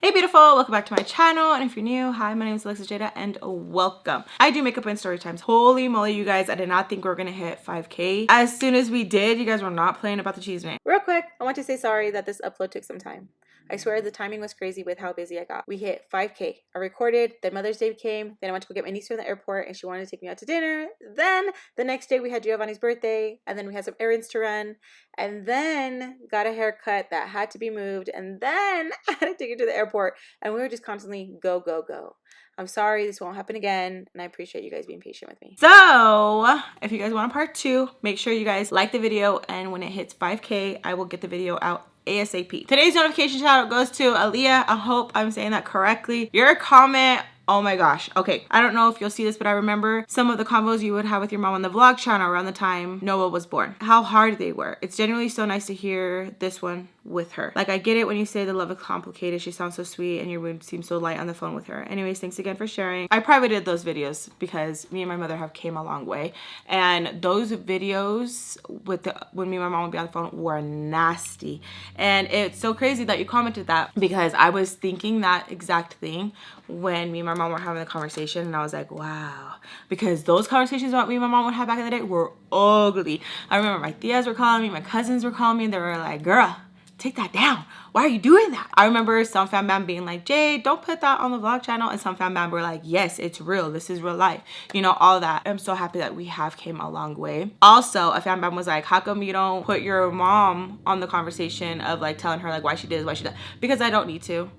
Hey beautiful, welcome back to my channel, and if you're new, hi, my name is Alexis Jayda and welcome. I do makeup and story times. Holy moly, you guys, I did not think we were gonna hit 5K. As soon as we did, you guys were not playing about the cheese man. Real quick, I want to say sorry that this upload took some time. I swear the timing was crazy with how busy I got. We hit 5K. I recorded, then Mother's Day came, then I went to go get my niece from the airport and she wanted to take me out to dinner. Then the next day we had Giovanni's birthday, and then we had some errands to run, and then got a haircut that had to be moved, and then I had to take it to the airport, and we were just constantly go, go, go. I'm sorry, this won't happen again, and I appreciate you guys being patient with me. So, if you guys want a part 2, make sure you guys like the video, and when it hits 5K, I will get the video out ASAP. Today's notification shout out goes to Aaliyah. I hope I'm saying that correctly. Your comment, oh my gosh. Okay, I don't know if you'll see this, but I remember some of the convos you would have with your mom on the vlog channel around the time Noah was born. How hard they were. It's genuinely so nice to hear this one with her. Like, I get it when you say the love is complicated. She sounds so sweet and your mood seems so light on the phone with her. Anyways, thanks again for sharing. I privated those videos because me and my mother have came a long way, and those videos with when me and my mom would be on the phone were nasty. And it's so crazy that you commented that, because I was thinking that exact thing when me and my mom were having the conversation, and I was like, wow, because those conversations about me and my mom would have back in the day were ugly. I remember my tias were calling me, my cousins were calling me, and they were like, girl, take that down. Why are you doing that? I remember some FAMBAM being like, Jay, don't put that on the vlog channel. And some FAMBAM were like, yes, it's real. This is real life. You know, all that. I'm so happy that we have came a long way. Also, a FAMBAM was like, how come you don't put your mom on the conversation of like telling her like why she did, why she did? Because I don't need to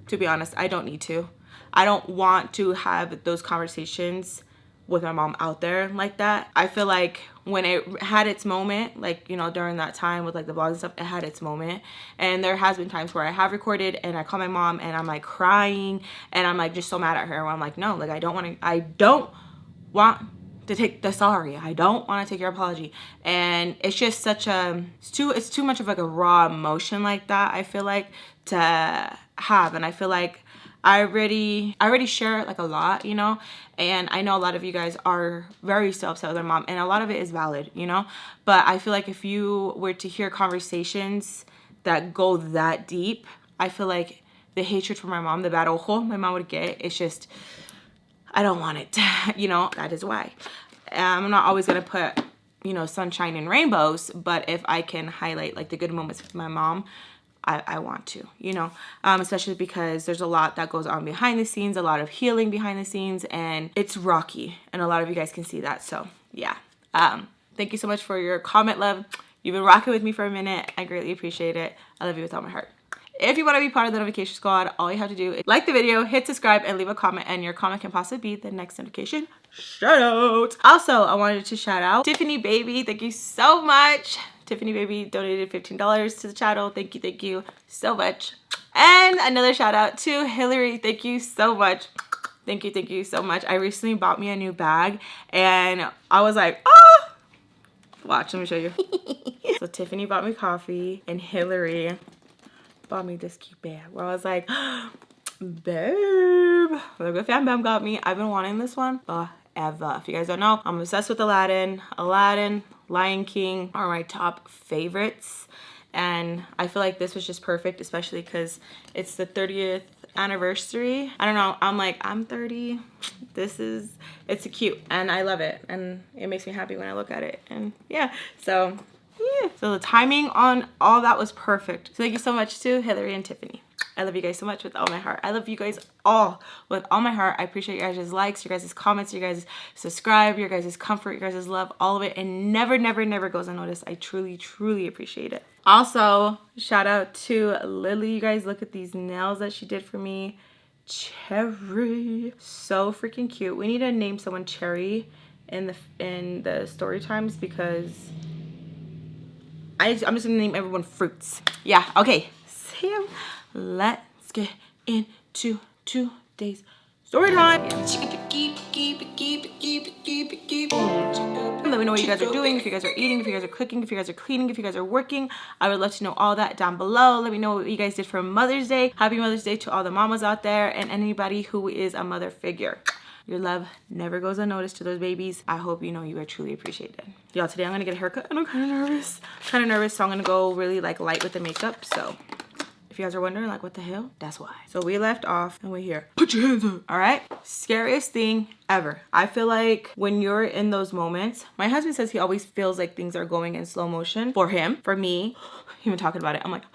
be honest. I don't need to. I don't want to have those conversations with my mom out there like that. I feel like when it had its moment, like, you know, during that time with like the vlogs and stuff, it had its moment. And there has been times where I have recorded and I call my mom and I'm like crying and I'm like just so mad at her, where I'm like, no, like I don't want to take the sorry. I don't want to take your apology. And it's just such a, it's too much of like a raw emotion like that, I feel like, to have. And I feel like I already share like a lot, you know, and I know a lot of you guys are very still upset with their mom, and a lot of it is valid, you know, but I feel like if you were to hear conversations that go that deep, I feel like the hatred for my mom, the bad ojo my mom would get, it's just, I don't want it, you know. That is why I'm not always gonna put, you know, sunshine and rainbows, but if I can highlight like the good moments with my mom, I want to, you know, especially because there's a lot that goes on behind the scenes, a lot of healing behind the scenes, and it's rocky, and a lot of you guys can see that. So yeah, thank you so much for your comment, love. You've been rocking with me for a minute. I greatly appreciate it. I love you with all my heart. If you want to be part of the notification squad, all you have to do is like the video, hit subscribe, and leave a comment, and your comment can possibly be the next notification shout out. Also, I wanted to shout out Tiffany Baby. Thank you so much. Tiffany Baby donated $15 to the channel. Thank you so much. And another shout out to Hillary. Thank you so much. Thank you so much. I recently bought me a new bag and I was like, oh, watch, let me show you. So Tiffany bought me coffee and Hillary bought me this cute bag where I was like, babe, look what FAMBAM got me. I've been wanting this one forever. If you guys don't know, I'm obsessed with Aladdin, Lion King are my top favorites, and I feel like this was just perfect, especially because it's the 30th anniversary. I don't know, I'm like, I'm 30. It's cute and I love it, and it makes me happy when I look at it. And yeah, so the timing on all that was perfect. So thank you so much to Hillary and Tiffany. I love you guys so much with all my heart. I love you guys all with all my heart. I appreciate your guys' likes, your guys' comments, your guys' subscribe, your guys' comfort, your guys' love, all of it. And never goes unnoticed. I truly appreciate it. Also, shout out to Lily. You guys, look at these nails that she did for me. Cherry. So freaking cute. We need to name someone Cherry in the story times, because I'm just gonna name everyone Fruits. Yeah, okay. Sam, let's get into today's story time. Let me know what you guys are doing, if you guys are eating, if you guys are cooking, if you guys are cleaning, if you guys are working. I would love to know all that down below. Let me know what you guys did for Mother's Day. Happy Mother's Day to all the mamas out there and anybody who is a mother figure. Your love never goes unnoticed to those babies. I hope you know you are truly appreciated. Y'all, today I'm gonna get a haircut and I'm kind of nervous. So I'm gonna go really like light with the makeup. So If you guys are wondering, like, what the hell? That's why. So we left off and we hear, put your hands up. All right? Scariest thing ever. I feel like when you're in those moments, my husband says he always feels like things are going in slow motion for him. For me, even talking about it, I'm like,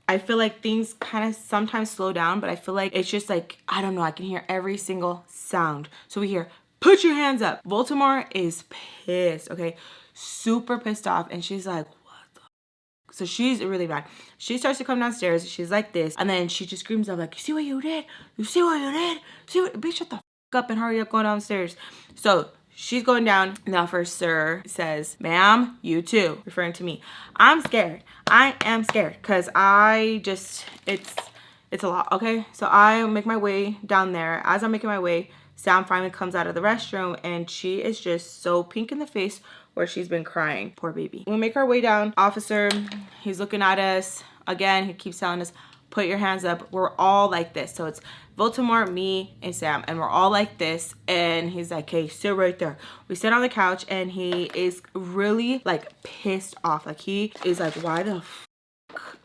I feel like things kind of sometimes slow down, but I feel like it's just like, I don't know, I can hear every single sound. So we hear, put your hands up. Baltimore is pissed, okay? Super pissed off. And she's like, so she's really bad. She starts to come downstairs. She's like this. And then she just screams out like, you see what you did? You see what you did? See what? Bitch, shut the up and hurry up going downstairs. So she's going down. The officer says, ma'am, you too. Referring to me. I'm scared. I am scared. Because it's a lot, okay? So I make my way down there. As I'm making my way, Sam finally comes out of the restroom. And she is just so pink in the face where she's been crying. Poor baby. We make our way down. Officer, he's looking at us. Again, he keeps telling us, put your hands up. We're all like this. So it's Baltimore, me, and Sam. And we're all like this. And he's like, hey, sit right there. We sit on the couch and he is really like pissed off. Like he is like, why the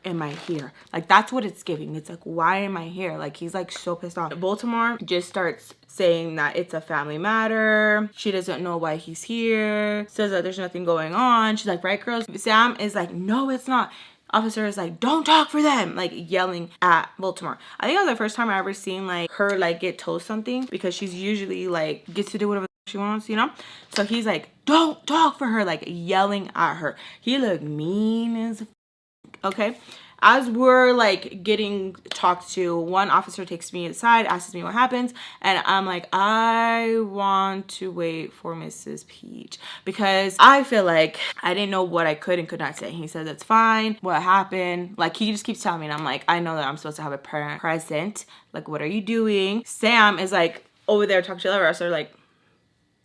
am I here? Like that's what it's giving. It's like, why am I here? Like he's like so pissed off. Baltimore just starts saying that it's a family matter. She doesn't know why he's here. Says that there's nothing going on. She's like, right, girls? Sam is like, no, it's not. Officer is like, don't talk for them, like yelling at Baltimore. I think that was the first time I ever seen like her like get told something, because she's usually like gets to do whatever she wants, you know? So he's like, don't talk for her, like yelling at her. He looked mean as okay. As we're like getting talked to, one officer takes me aside, asks me what happens, and I'm like, I want to wait for Mrs. Peach, because I feel like I didn't know what I could and could not say. He says it's fine. What happened? Like he just keeps telling me, and I'm like, I know that I'm supposed to have a parent present. Like, what are you doing? Sam is like over there talking to the rest. They're like,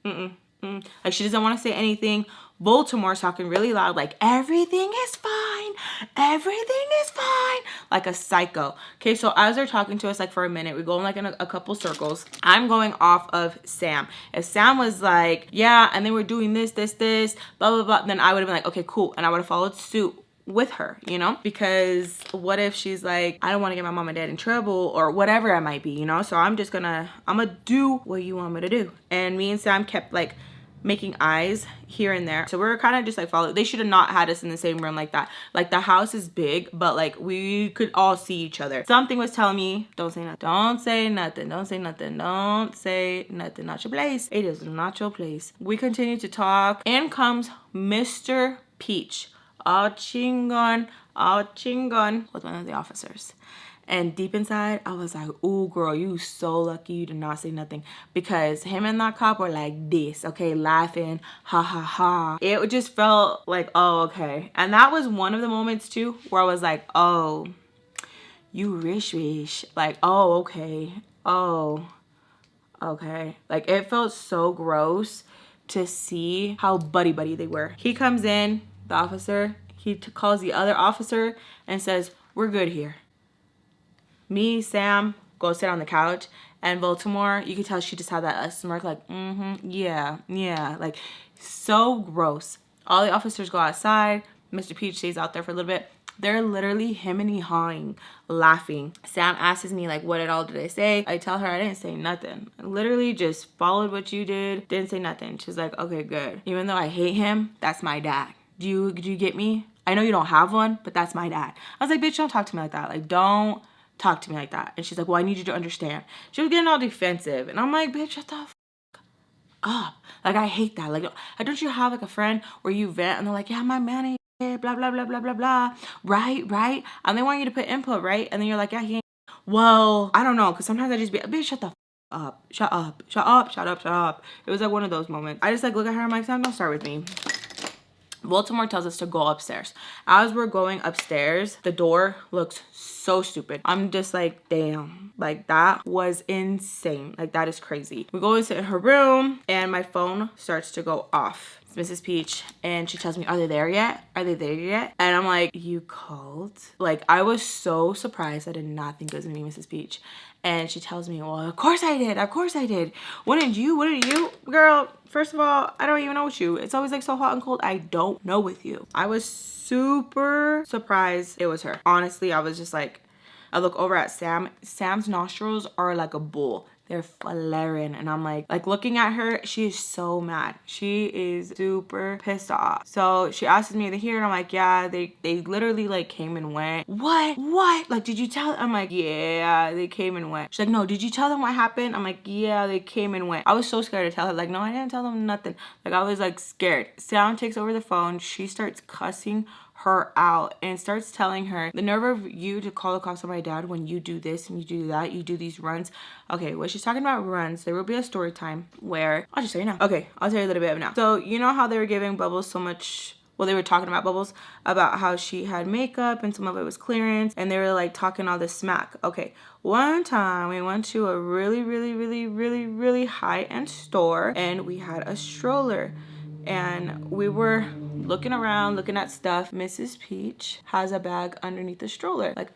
like she doesn't want to say anything. Baltimore's talking really loud, like everything is fine, everything is fine, like a psycho. Okay, so as they're talking to us like for a minute, we go in like in a couple circles. I'm going off of Sam. If Sam was like, yeah, and they were doing this, blah, blah, blah, then I would have been like, okay, cool. And I would have followed suit with her, you know, because what if she's like, I don't want to get my mom and dad in trouble or whatever it might be, you know? So I'm gonna do what you want me to do. And me and Sam kept like making eyes here and there. So we're kind of just like follow. They should have not had us in the same room like that. Like the house is big, but like we could all see each other. Something was telling me, don't say nothing. Don't say nothing. Don't say nothing. Don't say nothing. Not your place. It is not your place. We continue to talk. In comes Mr. Peach. All chingon with one of the officers. And deep inside, I was like, ooh, girl, you so lucky you did not say nothing. Because him and that cop were like this, okay, laughing, ha, ha, ha. It just felt like, oh, okay. And that was one of the moments, too, where I was like, oh, you rich. Like, oh, okay. Oh, okay. Like, it felt so gross to see how buddy-buddy they were. He comes in, the officer, he calls the other officer and says, we're good here. Me, Sam, go sit on the couch, and Baltimore, you could tell she just had that smirk like, yeah, like so gross. All the officers go outside. Mr. Peach stays out there for a little bit. They're literally him and hawing, laughing. Sam asks me like, what did I say? I tell her I didn't say nothing. I literally just followed what you did, didn't say nothing. She's like, okay, good. Even though I hate him, that's my dad. Do you get me? I know you don't have one, but that's my dad. I was like, bitch, don't talk to me like that. Like, don't talk to me like that. And she's like, well, I need you to understand. She was getting all defensive. And I'm like, bitch, shut the f up. Like, I hate that. Like, don't you have like a friend where you vent and they're like, yeah, my man ain't here, blah, blah, blah, blah, blah, blah. Right? And they want you to put input, right? And then you're like, yeah, he ain't. Well, I don't know. Because sometimes I just be, bitch, shut the f up. Shut up. It was like one of those moments. I just like look at her. I'm like, Sam, don't start with me. Baltimore tells us to go upstairs. As we're going upstairs, the door looks so stupid. I'm just like, damn, like that was insane. Like that is crazy. We go into her room and my phone starts to go off. It's Mrs. Peach and she tells me, are they there yet? And I'm like, you called? Like I was so surprised. I did not think it was gonna be Mrs. Peach. And she tells me, well, of course I did. Wouldn't you? Girl, first of all, I don't even know with you. It's always like so hot and cold. I don't know with you. I was super surprised it was her. Honestly, I was just like, I look over at Sam. Sam's nostrils are like a bull. They're flaring. And I'm like looking at her, she is so mad. She is super pissed off. So she asks me, are they here? And I'm like, yeah, they literally like came and went. What? Like, did you tell? I'm like, yeah, they came and went. She's like, no, did you tell them what happened? I'm like, yeah, they came and went. I was so scared to tell her. Like, no, I didn't tell them nothing. Like, I was like scared. Sam takes over the phone. She starts cussing her out and starts telling her, the nerve of you to call the cops on my dad when you do this and you do that, you do these runs. Okay, what she's talking about runs, there will be a story time where, I'll just tell you now. Okay, I'll tell you a little bit of now. So you know how they were giving Bubbles so much, well, they were talking about Bubbles, about how she had makeup and some of it was clearance, and they were like talking all this smack. Okay, one time we went to a really high-end store and we had a stroller. And we were looking around, looking at stuff. Mrs. Peach has a bag underneath the stroller, like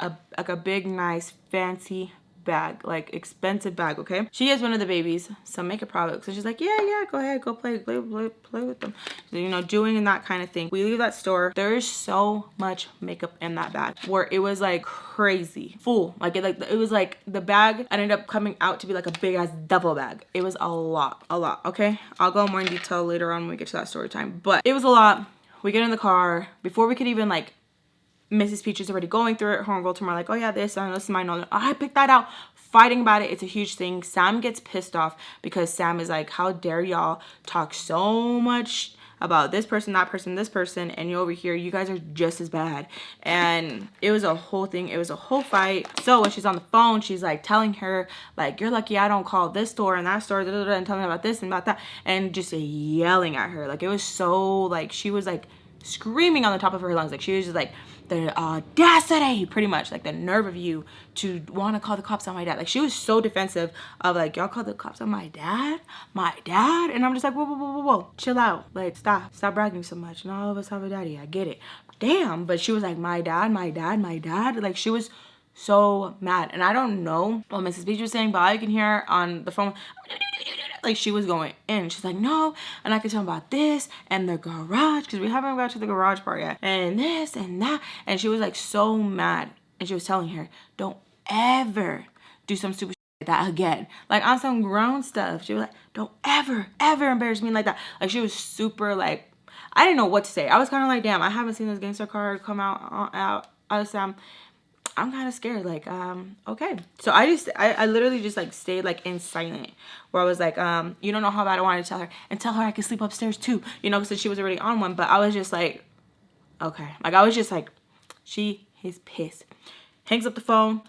a big, nice, fancy bag, like expensive bag. Okay, she gives one of the babies some makeup products, so she's like, yeah, go ahead, go play with them, so, you know, doing that kind of thing. We leave that store. There is so much makeup in that bag where it was like crazy full. Like it was like the bag ended up coming out to be like a big ass duffel bag. It was a lot. Okay, I'll go more in detail later on when we get to that story time, but it was a lot. We get in the car. Before we could even like, Mrs. Peach is already going through it. Her and Baltimore are like, oh yeah, this is mine. I picked that out. Fighting about it. It's a huge thing. Sam gets pissed off because Sam is like, how dare y'all talk so much about this person, that person, this person, and you over here, you guys are just as bad. And it was a whole thing. It was a whole fight. So when she's on the phone, she's like telling her, like, you're lucky I don't call this store and that store, and telling her about this and about that, and just yelling at her. Like, it was so, like, she was like screaming on the top of her lungs. Like, she was just like, the audacity, pretty much, like the nerve of you to want to call the cops on my dad. Like, she was so defensive of like, y'all call the cops on my dad, and I'm just like, whoa, chill out, like, stop bragging so much. And all of us have a daddy, I get it, damn. But she was like, my dad, like, she was so mad. And I don't know what Mrs. Beach was saying, but I can hear on the phone, like, she was going in. She's like, no, and I can tell them about this and the garage, because we haven't got to the garage part yet, and this and that. And she was like so mad, and she was telling her, don't ever do some stupid shit like that again, like on some grown stuff. She was like, don't ever embarrass me like that. Like, she was super, like, I didn't know what to say. I was kind of like, damn, I haven't seen this gangster card come out of Sam. I'm kind of scared, like, okay. So I literally just like stayed like in silent, where I was like, you don't know how bad I wanted to tell her, and tell her I could sleep upstairs too, you know, because she was already on one. But I was just like, okay, like, I was just like, she is pissed. Hangs up the phone,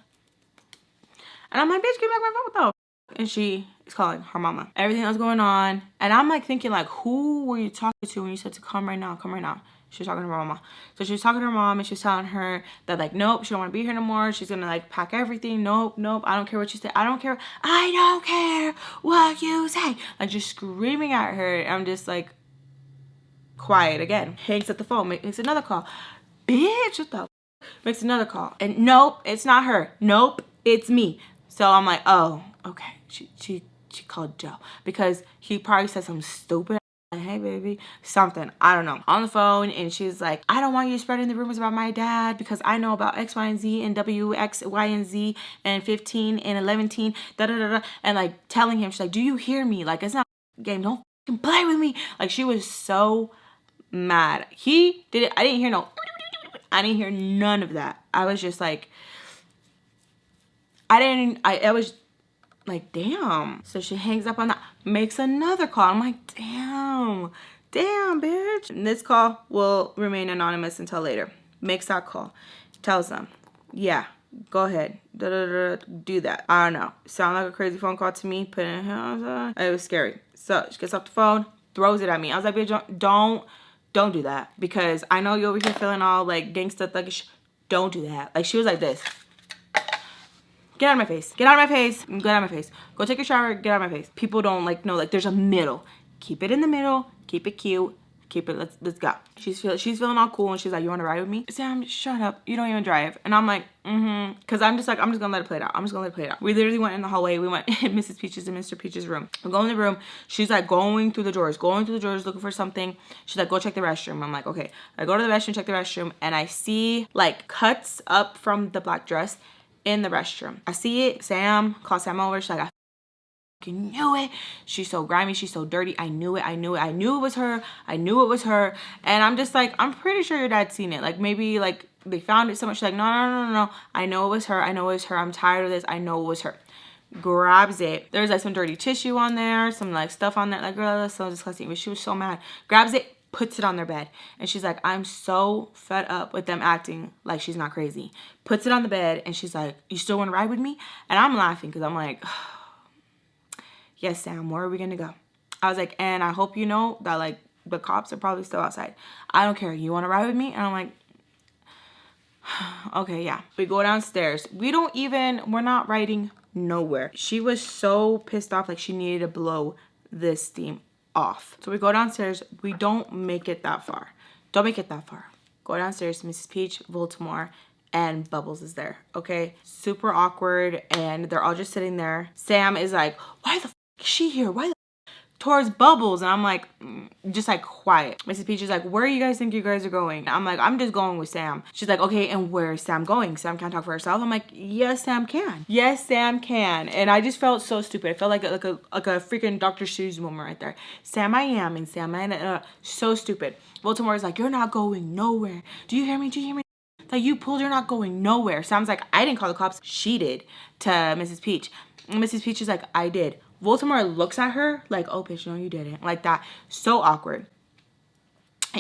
and I'm like, bitch, give back my phone though. And she is calling her mama. Everything that was going on, and I'm like thinking, like, who were you talking to when you said to come right now? She was talking to her mama. So she was talking to her mom, and she was telling her that, like, nope, she don't want to be here no more. She's gonna like pack everything. Nope, I don't care what you say. I don't care what you say. Like, just screaming at her. I'm just like, quiet again. Hangs up the phone, makes another call. Bitch, what the f? Makes another call, and nope, it's not her. Nope, it's me. So I'm like, oh, okay. She called Joe because he probably said something stupid. Like, hey baby, something, I don't know, on the phone. And she's like, I don't want you spreading the rumors about my dad because I know about X, Y, and Z and W, X, Y, and Z and 15 and 11, and like telling him, she's like, do you hear me? Like, it's not a game, don't fucking play with me. Like, she was so mad. He did it. I didn't hear none of that. I was just like, I was like, damn. So she hangs up on that, makes another call. I'm like, damn, bitch. And this call will remain anonymous until later. Makes that call, tells them, yeah, go ahead, do that. I don't know, sound like a crazy phone call to me. Put in, it was scary. So she gets off the phone, throws it at me. I was like, bitch, don't do that, because I know you're over here feeling all like gangsta thuggish. Don't do that. Like, she was like this. Get out of my face. Get out of my face. Get out of my face. Go take a shower. Get out of my face. People don't like know, like, there's a middle. Keep it in the middle. Keep it cute. Keep it. Let's go. She's feeling all cool, and she's like, you want to ride with me? Sam, shut up. You don't even drive. And I'm like, because I'm just gonna let it play it out. I'm just gonna let it play it out. We literally went in the hallway. We went in Mrs. Peach's and Mr. Peach's room. We go in the room. She's like going through the drawers, looking for something. She's like, go check the restroom. I'm like, okay. I go to the restroom, check the restroom, and I see like cuts up from the black dress in the restroom. I see it. Sam, call Sam over. She's like, I knew it. She's so grimy. She's so dirty. I knew it. I knew it was her. And I'm just like, I'm pretty sure your dad's seen it. Like maybe like they found it so much. She's like, no. I know it was her. I'm tired of this. I know it was her. Grabs it. There's like some dirty tissue on there. Some like stuff on there. Like, girl, that's so disgusting. But she was so mad. Grabs it. Puts it on their bed. And she's like, I'm so fed up with them acting like she's not crazy. Puts it on the bed. And she's like, you still want to ride with me? And I'm laughing because I'm like, yes, Sam, where are we going to go? I was like, and I hope you know that, like, the cops are probably still outside. I don't care. You want to ride with me? And I'm like, okay, yeah. We go downstairs. We're not riding nowhere. She was so pissed off, like she needed to blow this steam off. So we go downstairs. We don't make it that far. Go downstairs to Mrs. Peach, Baltimore, and Bubbles is there, okay? Super awkward, and they're all just sitting there. Sam is like, why the f is she here? Why the f towards Bubbles? And I'm like, just like quiet. Mrs. Peach is like, where do you guys think you guys are going? I'm like, I'm just going with Sam. She's like, okay, and where's Sam going? Sam can't talk for herself. I'm like, yes, Sam can. Yes, Sam can. And I just felt so stupid. I felt like a freaking Dr. Seuss moment right there. Sam, I am, and Sam, I am. So stupid. Baltimore is like, you're not going nowhere. Do you hear me? Like, you pulled, you're not going nowhere. Sam's like, I didn't call the cops. She did, to Mrs. Peach. And Mrs. Peach is like, I did. Baltimore looks at her like, oh, bitch, no, you didn't. Like that. So awkward.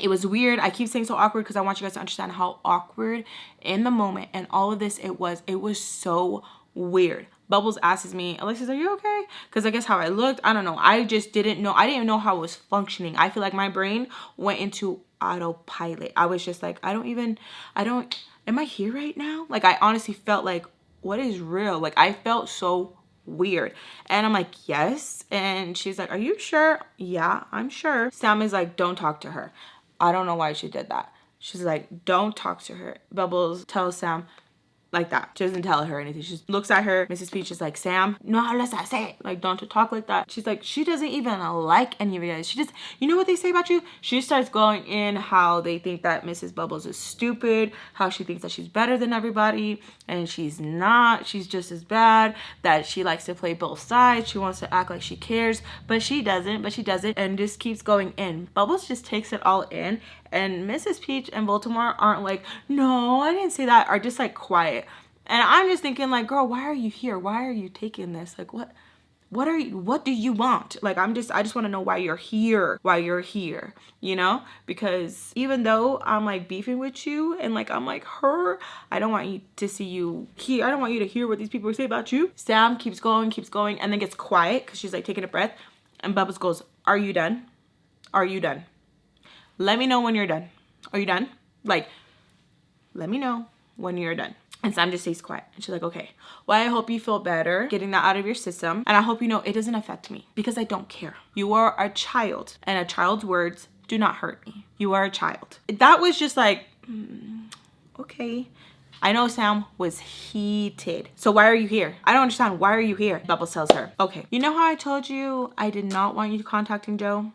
It was weird. I keep saying so awkward because I want you guys to understand how awkward in the moment and all of this it was. It was so weird. Bubbles asks me, Alexis, are you okay? Because I guess how I looked, I don't know. I just didn't know. I didn't even know how I was functioning. I feel like my brain went into autopilot. I was just like, am I here right now? Like, I honestly felt like, what is real? Like, I felt so weird. And I'm like, yes. And she's like, are you sure? Yeah, I'm sure. Sam is like, don't talk to her. I don't know why she did that. She's like, don't talk to her. Bubbles tells Sam like that. She doesn't tell her anything. She just looks at her. Mrs. Peach is like, Sam, no hablas así. Like, don't talk like that. She's like, she doesn't even like any of you guys. She just, you know what they say about you? She starts going in how they think that Mrs. Bubbles is stupid, how she thinks that she's better than everybody, and she's not. She's just as bad, that she likes to play both sides. She wants to act like she cares, but she doesn't, and just keeps going in. Bubbles just takes it all in, and Mrs. Peach and Baltimore aren't like, no, I didn't say that, are just like quiet. And I'm just thinking like, girl, why are you here? Why are you taking this? Like, what do you want? Like, I just want to know why you're here, you know? Because even though I'm like beefing with you and like, I'm like her, I don't want you to see you here. I don't want you to hear what these people say about you. Sam keeps going, and then gets quiet because she's like taking a breath. And Bubbles goes, are you done? Let me know when you're done. Are you done? Like, let me know when you're done. And Sam just stays quiet. And she's like, okay, well, I hope you feel better getting that out of your system. And I hope you know it doesn't affect me because I don't care. You are a child, and a child's words do not hurt me. You are a child. That was just like, okay. I know Sam was heated. So why are you here? I don't understand. Why are you here? Bubbles tells her, okay, you know how I told you I did not want you contacting Joe?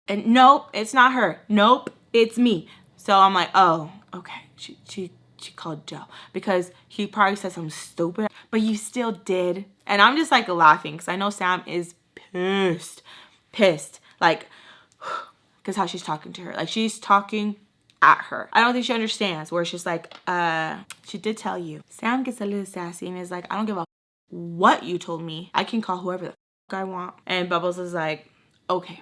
And nope, it's not her. Nope, it's me. So I'm like, oh, okay. She called Joe because he probably said something stupid, but you still did. And I'm just like laughing because I know Sam is pissed. Like, because how she's talking to her. Like, she's talking at her. I don't think she understands where she's like, she did tell you. Sam gets a little sassy and is like, I don't give a what you told me. I can call whoever the I want. And Bubbles is like, okay.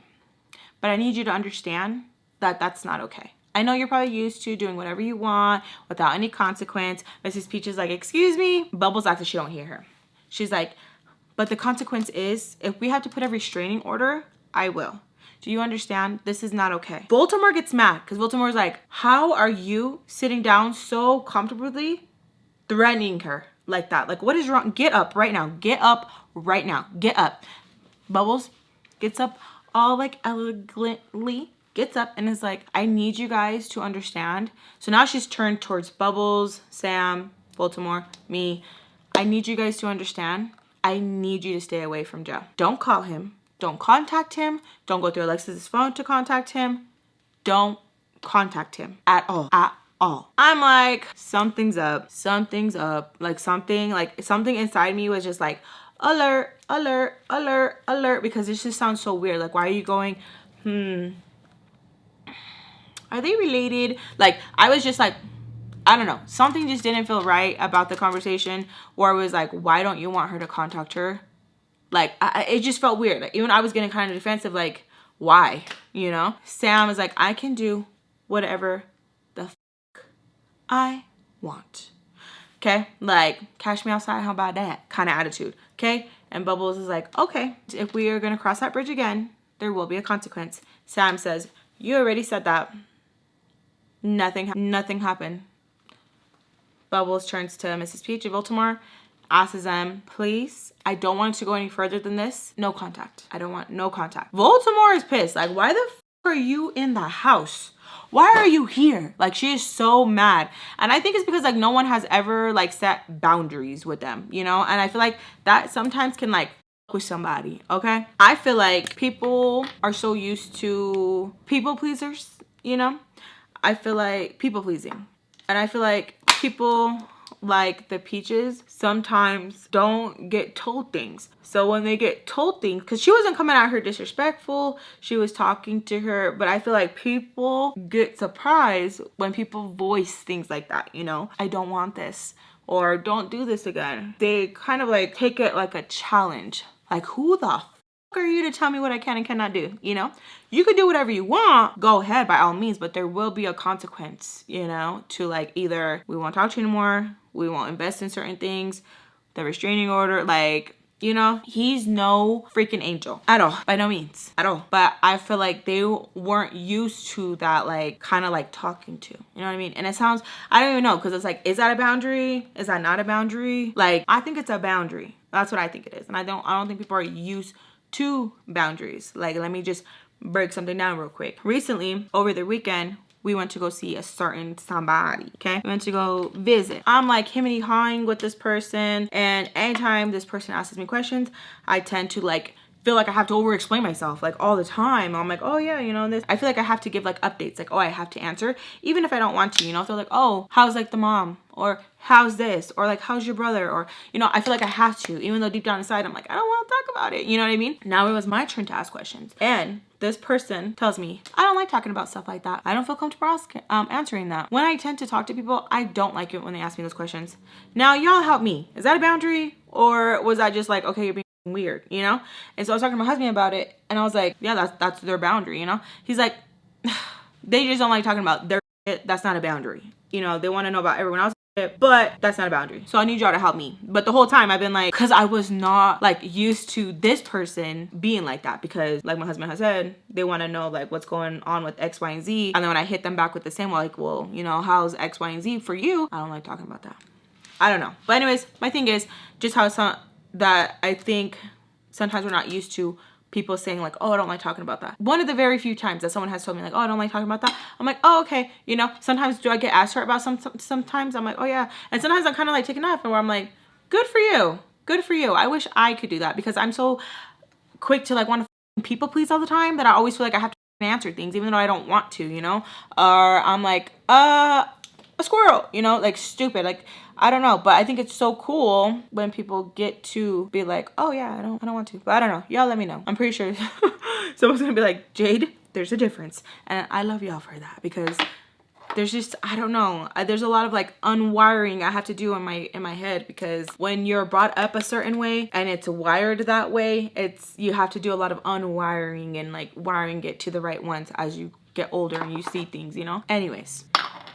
But I need you to understand that that's not okay. I know you're probably used to doing whatever you want without any consequence. Mrs. Peach is like, excuse me. Bubbles acts like she don't hear her. She's like, but the consequence is if we have to put a restraining order, I will. Do you understand? This is not okay. Baltimore gets mad because Baltimore's like, how are you sitting down so comfortably threatening her like that? Like, what is wrong? Get up right now. Get up right now. Get up. Bubbles gets up all like elegantly gets up and is like, I need you guys to understand. So now she's turned towards Bubbles, Sam, Baltimore, me. I need you guys to understand. I need you to stay away from Joe. Don't call him. Don't contact him. Don't go through Alexis's phone to contact him. Don't contact him at all. At all. I'm like, something's up. Something's up. Like something inside me was just like, alert, alert, alert, alert, because it just sounds so weird. Like, why are you going, are they related? Like, I was just like, I don't know. Something just didn't feel right about the conversation, where it was like, why don't you want her to contact her? Like, it just felt weird. Like, even I was getting kind of defensive, like, why? You know? Sam is like, I can do whatever the fuck I want. Okay? Like, cash me outside, how about that? Kind of attitude. Okay? And Bubbles is like, okay, if we are going to cross that bridge again, there will be a consequence. Sam says, you already said that. Nothing happened. Bubbles turns to Mrs. Peach of Baltimore, asks them, please, I don't want it to go any further than this. No contact. I don't want no contact. Baltimore is pissed. Like, why the f are you in the house? Why are you here? Like, she is so mad. And I think it's because, like, no one has ever, like, set boundaries with them, you know? And I feel like that sometimes can, like, f with somebody, okay? I feel like people are so used to people pleasers, you know? I feel like people pleasing. And I feel like people like the Peaches sometimes don't get told things. So when they get told things, because she wasn't coming at her disrespectful, she was talking to her, but I feel like people get surprised when people voice things like that, you know? I don't want this, or don't do this again. They kind of like take it like a challenge. Like, who the f are you to tell me what I can and cannot do, you know? You could do whatever you want, go ahead by all means, but there will be a consequence, you know, to like either we won't talk to you anymore, we won't invest in certain things, the restraining order, like, you know, he's no freaking angel at all, by no means at all. But I feel like they weren't used to that, like, kind of like talking to, you know what I mean? And it sounds, I don't even know, because it's like, is that a boundary? Is that not a boundary? Like, I think it's a boundary. That's what I think it is. And I don't think people are used to boundaries. Like, let me just break something down real quick. Recently, over the weekend, we went to go see a certain somebody, okay? We went to go visit. I'm like hawing with this person, and anytime this person asks me questions, I tend to like feel like I have to over explain myself like all the time. I'm like, oh yeah, you know, this. I feel like I have to give like updates, like, oh, I have to answer, even if I don't want to, you know? If they're like, oh, how's like the mom? Or how's this? Or like, how's your brother? Or, you know, I feel like I have to, even though deep down inside, I'm like, I don't want to talk about it. You know what I mean? Now it was my turn to ask questions. And this person tells me, I don't like talking about stuff like that. I don't feel comfortable answering that. When I tend to talk to people, I don't like it when they ask me those questions. Now, y'all help me. Is that a boundary? Or was I just like, okay, you're being weird, you know? And so I was talking to my husband about it, and I was like, yeah, that's their boundary, you know? He's like, they just don't like talking about their shit. That's not a boundary. You know, they want to know about everyone else's shit, but that's not a boundary. So I need y'all to help me. But the whole time I've been like, because I was not like used to this person being like that, because like my husband has said, they want to know like what's going on with X, Y, and Z. And then when I hit them back with the same, like, well, you know, how's X, Y, and Z for you? I don't like talking about that. I don't know. But anyways, my thing is just how that I think sometimes we're not used to people saying like, oh, I don't like talking about that. One of the very few times that someone has told me like, oh, I don't like talking about that. I'm like, oh, okay. You know, sometimes do I get asked her about sometimes I'm like, oh yeah. And sometimes I'm kind of like taken off, and where I'm like, good for you. Good for you. I wish I could do that, because I'm so quick to like want to people please all the time that I always feel like I have to answer things even though I don't want to, you know? Or I'm like, a squirrel, you know, like stupid. Like, I don't know, but I think it's so cool when people get to be like, oh yeah, I don't want to, but I don't know. Y'all let me know. I'm pretty sure someone's gonna be like, Jade, there's a difference. And I love y'all for that, because there's just, I don't know. There's a lot of like unwiring I have to do in my head, because when you're brought up a certain way and it's wired that way, you have to do a lot of unwiring and like wiring it to the right ones as you get older and you see things, you know? Anyways,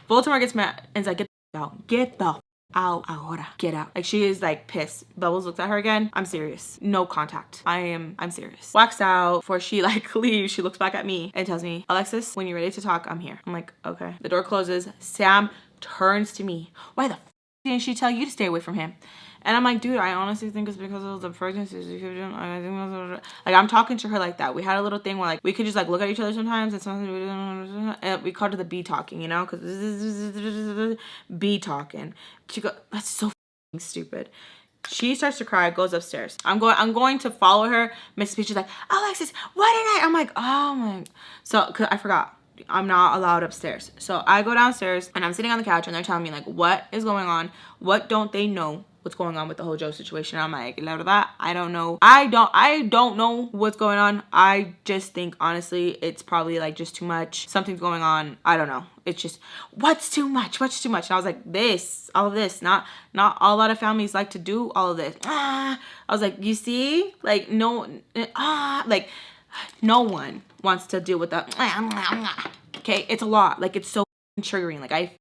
Baltimore gets mad and is like, get the out. Get the out. Ahora. Get out. Like, she is like pissed. Bubbles looks at her again. I'm serious. No contact. I'm serious. Walks out. Before she like leaves, she looks back at me and tells me, Alexis, when you're ready to talk, I'm here. I'm like, okay. The door closes. Sam turns to me. Why the f didn't she tell you to stay away from him? And I'm like, dude, I honestly think it's because of the pregnancies. Like, I'm talking to her like that. We had a little thing where, like, we could just, like, look at each other sometimes and sometimes we called it the B talking, you know? Because B talking. She goes, that's so stupid. She starts to cry, goes upstairs. I'm going to follow her. Mrs. Peach is like, Alexis, what did I? I'm like, oh my. So, cause I forgot. I'm not allowed upstairs. So I go downstairs and I'm sitting on the couch and they're telling me like, what is going on? What don't they know? What's going on with the whole Joe situation? I'm like, la, la, la, I don't know. I don't know what's going on. I just think honestly, it's probably like just too much. Something's going on. I don't know. It's just, what's too much? What's too much? And I was like, all of this. Not a lot of families like to do all of this. I was like, you see, like no, like no one wants to deal with that. Okay, it's a lot. Like it's so triggering. Like I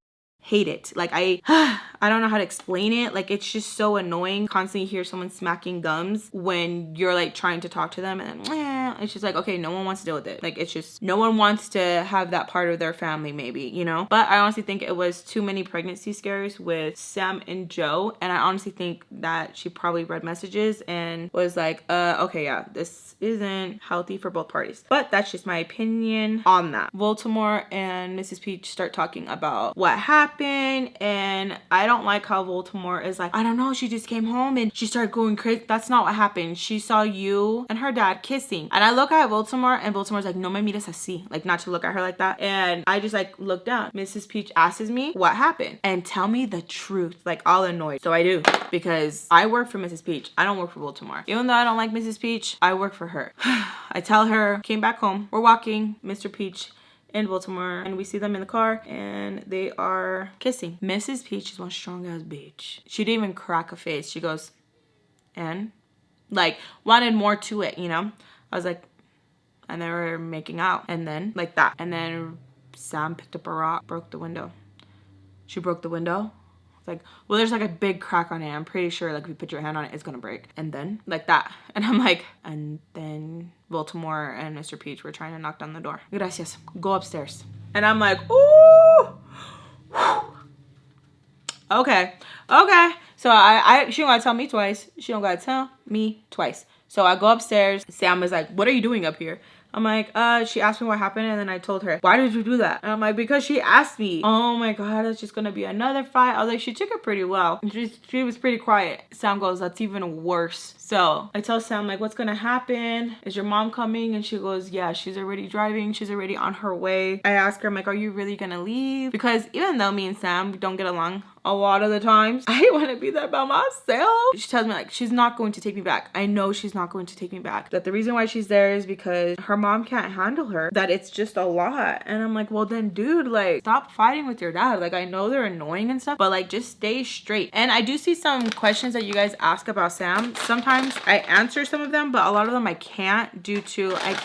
hate it. Like I don't know how to explain it. Like it's just so annoying. Constantly hear someone smacking gums when you're like trying to talk to them, and then it's just like, okay, no one wants to deal with it. Like it's just no one wants to have that part of their family, maybe, you know. But I honestly think it was too many pregnancy scares with Sam and Joe, and I honestly think that she probably read messages and was like, okay, yeah, this isn't healthy for both parties. But that's just my opinion on that. Baltimore and Mrs. Peach start talking about what happened, and I don't like how Baltimore is like, I don't know, she just came home and she started going crazy. That's not what happened. She saw you and her dad kissing. And I look at Baltimore and Baltimore's like, no me mires así. Like not to look at her like that. And I just like look down. Mrs. Peach asks me what happened and tell me the truth, like all annoyed. So I do, because I work for Mrs. Peach. I don't work for Baltimore. Even though I don't like Mrs. Peach, I work for her. I tell her, came back home. We're walking, Mr. Peach in Baltimore, and we see them in the car and they are kissing. Mrs. Peach is one strong ass bitch. She didn't even crack a face. She goes, and like wanted more to it, you know. I was like, and they were making out, and then like that, and then Sam picked up a rock, broke the window. She broke the window. It's like, well, there's like a big crack on it. I'm pretty sure like if you put your hand on it, it's gonna break. And then like that, and I'm like, and then Baltimore and Mr. Peach were trying to knock down the door. Gracias. Go upstairs. And I'm like, ooh. Okay. So she don't gotta tell me twice. She don't gotta tell me twice. So I go upstairs. Sam is like, what are you doing up here? I'm like, she asked me what happened, and then I told her, why did you do that? And I'm like, because she asked me. Oh my God, it's just gonna be another fight. I was like, she took it pretty well. She was pretty quiet. Sam goes, that's even worse. So I tell Sam, like, what's gonna happen? Is your mom coming? And she goes, yeah, she's already driving. She's already on her way. I ask her, I'm like, are you really gonna leave? Because even though me and Sam don't get along a lot of the times, I want to be there by myself. She tells me like she's not going to take me back. I know she's not going to take me back. That the reason why she's there is because her mom can't handle her. That it's just a lot. And I'm like, well then dude, like stop fighting with your dad. Like I know they're annoying and stuff, but like just stay straight. And I do see some questions that you guys ask about Sam. Sometimes I answer some of them, but a lot of them I can't due to I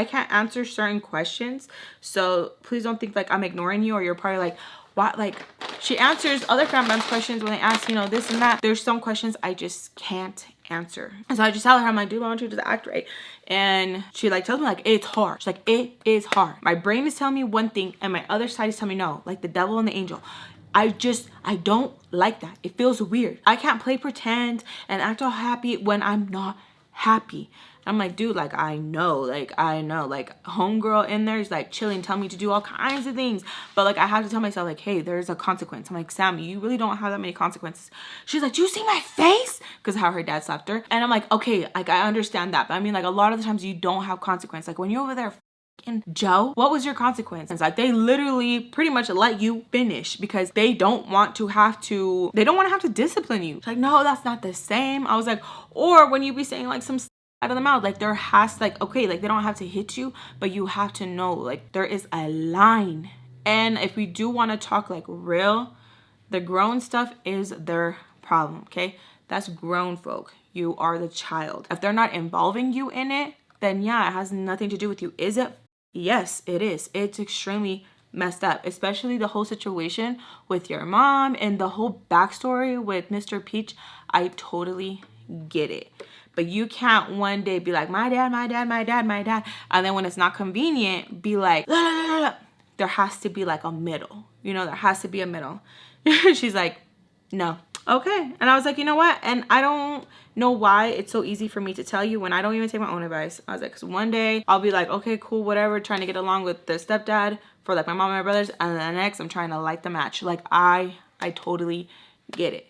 can't answer certain questions. So please don't think like I'm ignoring you, or you're probably like, what? Like she answers other FAMBAM's questions when they ask, you know, this and that. There's some questions I just can't answer. And so I just tell her, I'm like, dude, I want you to just act right. And she like tells me like, it's hard. She's like, it is hard. My brain is telling me one thing and my other side is telling me no, like the devil and the angel. I don't like that. It feels weird. I can't play pretend and act all happy when I'm not happy. I'm like, dude, like I know, like homegirl in there is like chilling, telling me to do all kinds of things, but like I have to tell myself like, hey, there's a consequence. I'm like, Sam, you really don't have that many consequences. She's like, do you see my face? Because how her dad slapped her. And I'm like, okay, like I understand that, but I mean like a lot of the times you don't have consequence. Like when you're over there Joe, what was your consequence? It's like they literally pretty much let you finish because they don't want to have to discipline you. It's like, no, that's not the same. I was like, or when you be saying like some out of the mouth, like there has like, okay, like they don't have to hit you, but you have to know like there is a line. And if we do want to talk like real, the grown stuff is their problem. Okay, that's grown folk. You are the child. If they're not involving you in it, then yeah, it has nothing to do with you. Is it? Yes, it is. It's extremely messed up, especially the whole situation with your mom and the whole backstory with Mr. Peach. I totally get it. But you can't one day be like, my dad, and then when it's not convenient, be like, la, la, la, la. There has to be like a middle. You know, there has to be a middle. She's like, no. Okay. And I was like, you know what? And I don't know why it's so easy for me to tell you when I don't even take my own advice. I was like, because one day I'll be like, okay, cool, whatever, trying to get along with the stepdad for like my mom and my brothers, and then the next I'm trying to light the match. Like I totally get it.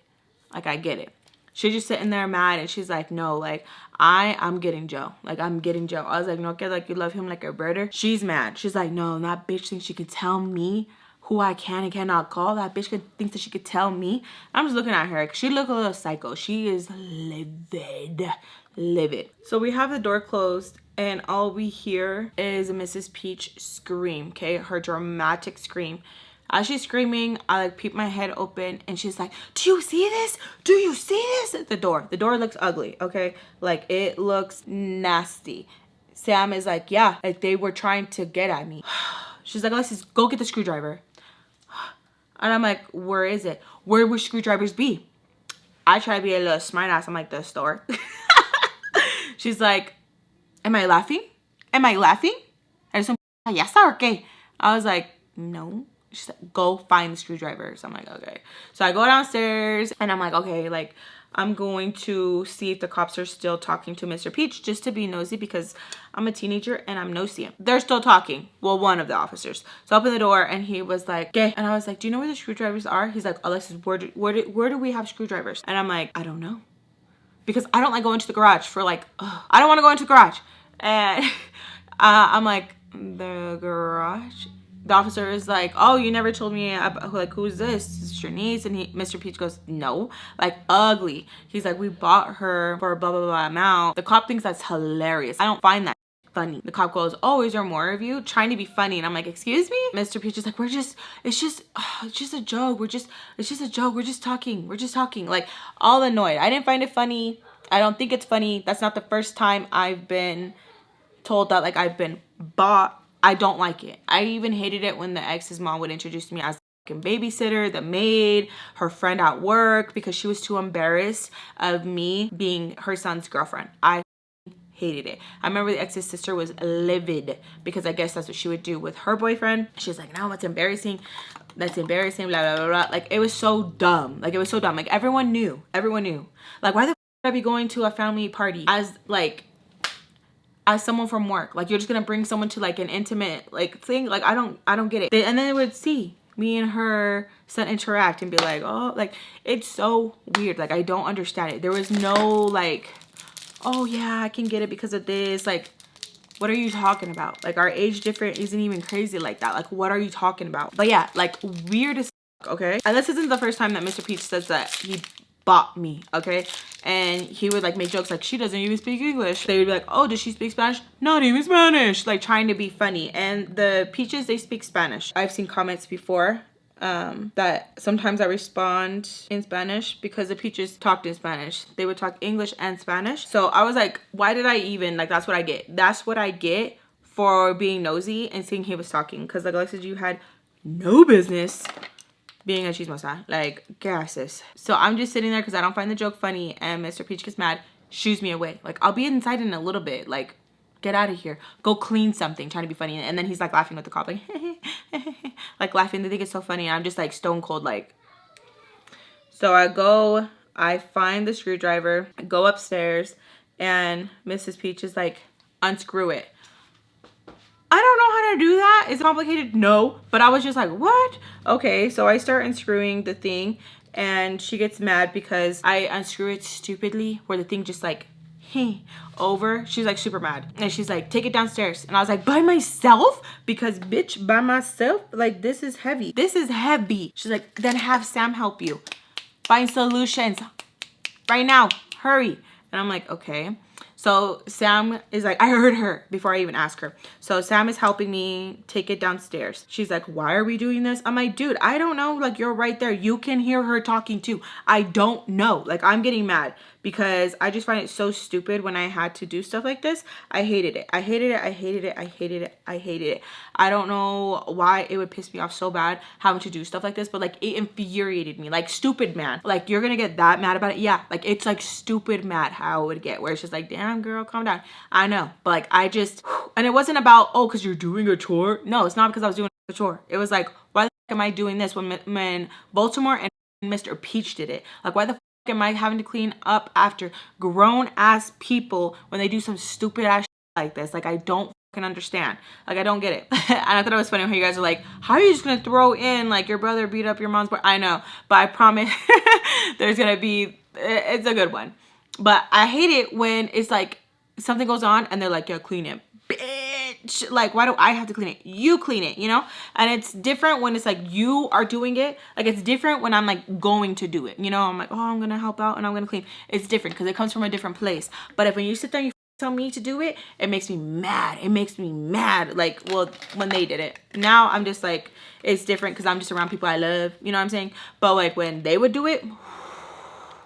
Like I get it. She's just sitting there mad, and she's like, no, like I'm getting Joe. Like I'm getting Joe. I was like, no, get like you love him like a brother. She's mad. She's like, no, that bitch thinks she can tell me who I can and cannot call. That bitch thinks that she could tell me. I'm just looking at her. She look a little psycho. She is livid. Livid. So we have the door closed, and all we hear is Mrs. Peach scream, okay? Her dramatic scream. As she's screaming, I like peep my head open, and she's like, do you see this? Do you see this? The door looks ugly, okay? Like it looks nasty. Sam is like, yeah, like they were trying to get at me. She's like, Alexis, go get the screwdriver. And I'm like, where is it? Where would screwdrivers be? I try to be a little smart ass. I'm like, the store. She's like, am I laughing? Am I laughing? I just went, yes, okay. I was like, no. She's like, go find the screwdriver. So I'm like, okay. So I go downstairs, and I'm like, okay, like I'm going to see if the cops are still talking to Mr. Peach, just to be nosy, because I'm a teenager and I'm nosy. They're still talking. Well, one of the officers. So I open the door, and he was like, okay. And I was like, do you know where the screwdrivers are? He's like, Alexis, where do we have screwdrivers? And I'm like, I don't know. Because I don't like going to the garage for like, I don't want to go into the garage. And I'm like, the garage? The officer is like, oh, you never told me about, like, who's this? Is this your niece? And Mr. Peach goes, no, like ugly. He's like, we bought her for a blah, blah, blah amount. The cop thinks that's hilarious. I don't find that funny. The cop goes, oh, is there more of you? Trying to be funny. And I'm like, excuse me? Mr. Peach is like, it's just a joke. It's just a joke. We're just talking. Like all annoyed. I didn't find it funny. I don't think it's funny. That's not the first time I've been told that, like, I've been bought. I don't like it. I even hated it when the ex's mom would introduce me as the babysitter, the maid, her friend at work, because she was too embarrassed of me being her son's girlfriend. I hated it. I remember the ex's sister was livid because I guess that's what she would do with her boyfriend. She's like, no, that's embarrassing. That's embarrassing, blah, blah, blah, blah. Like, it was so dumb. Like, it was so dumb. Like, everyone knew. Like, why the f would I be going to a family party as someone from work? Like, you're just gonna bring someone to like an intimate like thing? Like, I don't get it. And then they would see me and her son interact and be like, oh, like, it's so weird. Like, I don't understand it. There was no like, oh yeah, I can get it because of this. Like, what are you talking about? Like, our age difference isn't even crazy like that. Like, what are you talking about? But yeah, like, weird as fuck, okay? And this isn't the first time that Mr. Peach says that he bought me, okay? And he would like make jokes like, she doesn't even speak English. They would be like, oh, does she speak Spanish? Not even Spanish. Like, trying to be funny. And the Peaches, they speak Spanish. I've seen comments before that sometimes I respond in Spanish because the Peaches talked in Spanish. They would talk English and Spanish. So I was like, why did I even, like, that's what I get. That's what I get for being nosy and seeing he was talking. Because like Alexis, you had no business being a chismosa. Like, gases. So I'm just sitting there because I don't find the joke funny, and Mr. Peach gets mad, shoos me away. Like, I'll be inside in a little bit. Like, get out of here. Go clean something, trying to be funny. And then he's like laughing with the cop, like, like laughing. They think it's so funny. And I'm just like stone cold, like. So I find the screwdriver, I go upstairs, and Mrs. Peach is like, unscrew it. I don't know how to do that. Is it complicated? No. But I was just like, what? Okay, so I start unscrewing the thing, and she gets mad because I unscrew it stupidly, where the thing just like, over. She's like super mad. And she's like, take it downstairs. And I was like, by myself? Because bitch, by myself? Like, this is heavy. This is heavy. She's like, then have Sam help you. Find solutions. Right now. Hurry. And I'm like, okay. So Sam is like, I heard her before I even ask her. So Sam is helping me take it downstairs. She's like, why are we doing this? I'm like, dude, I don't know. Like, you're right there. You can hear her talking too. I don't know. Like, I'm getting mad because I just find it so stupid when I had to do stuff like this. I hated it. I hated it. I hated it. I hated it. I hated it. I don't know why it would piss me off so bad having to do stuff like this, but like, it infuriated me. Like, stupid mad. Like, you're gonna get that mad about it? Yeah. Like, it's like stupid mad how it would get, where it's just like, damn girl, calm down. I know, but like, I just, and it wasn't about, oh, because you're doing a chore. No, it's not because I was doing a chore. It was like, why the heck am I doing this when Baltimore and Mr. Peach did it. Like, why the fuck am I having to clean up after grown ass people when they do some stupid ass shit like this? Like, I don't fucking understand. Like, I don't get it. And I thought it was funny how you guys are like, how are you just gonna throw in like your brother beat up your mom's boy? I know, but I promise there's gonna be, it's a good one. But I hate it when it's like something goes on and they're like, yeah, clean it. Bitch, like, why do I have to clean it? You clean it, you know? And it's different when it's like you are doing it. Like, it's different when I'm like going to do it, you know? I'm like, oh, I'm gonna help out and I'm gonna clean. It's different because it comes from a different place. But if when you sit there and you tell me to do it, it makes me mad. It makes me mad. Like, well, when they did it. Now I'm just like, it's different because I'm just around people I love, you know what I'm saying? But like when they would do it,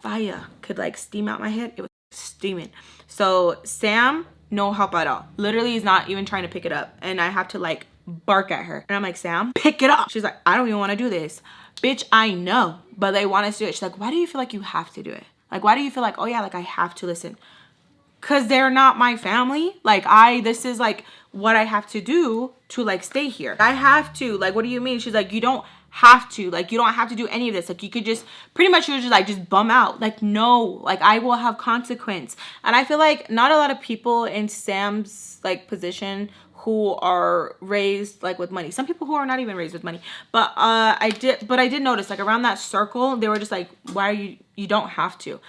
fire could like steam out my head. It was steaming. So Sam, no help at all. Literally, he's not even trying to pick it up. And I have to like bark at her. And I'm like, Sam, pick it up. She's like, I don't even want to do this. Bitch, I know. But they want us to do it. She's like, why do you feel like you have to do it? Like, why do you feel like, oh yeah, like I have to listen? Because they're not my family. Like, this is like what I have to do to like stay here. I have to. Like, what do you mean? She's like, you don't have to. Like, you don't have to do any of this. Like, you could just, pretty much, you just like, just bum out. Like, no. Like, I will have consequence. And I feel like not a lot of people in Sam's like position who are raised like with money. Some people who are not even raised with money. But I did notice like around that circle, they were just like, why are you don't have to.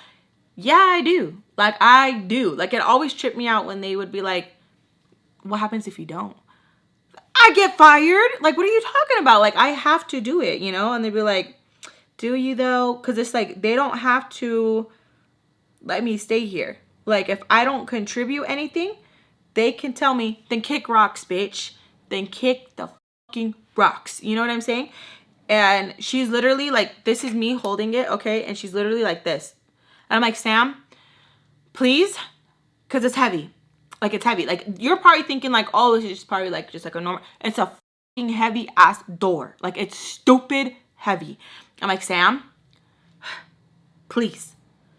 Yeah, I do. Like, I do. Like, it always tripped me out when they would be like, what happens if you don't? I get fired. Like, what are you talking about? Like, I have to do it, you know? And they'd be like, do you though? Because it's like, they don't have to let me stay here. Like, if I don't contribute anything, they can tell me, then kick rocks, bitch. Then kick the fucking rocks. You know what I'm saying? And she's literally like, this is me holding it, okay? And she's literally like this. And I'm like, Sam, please, because it's heavy. Like, it's heavy. Like, you're probably thinking like, oh, this is just probably like just like a normal. It's a fucking heavy ass door. Like, it's stupid heavy. I'm like, Sam, please.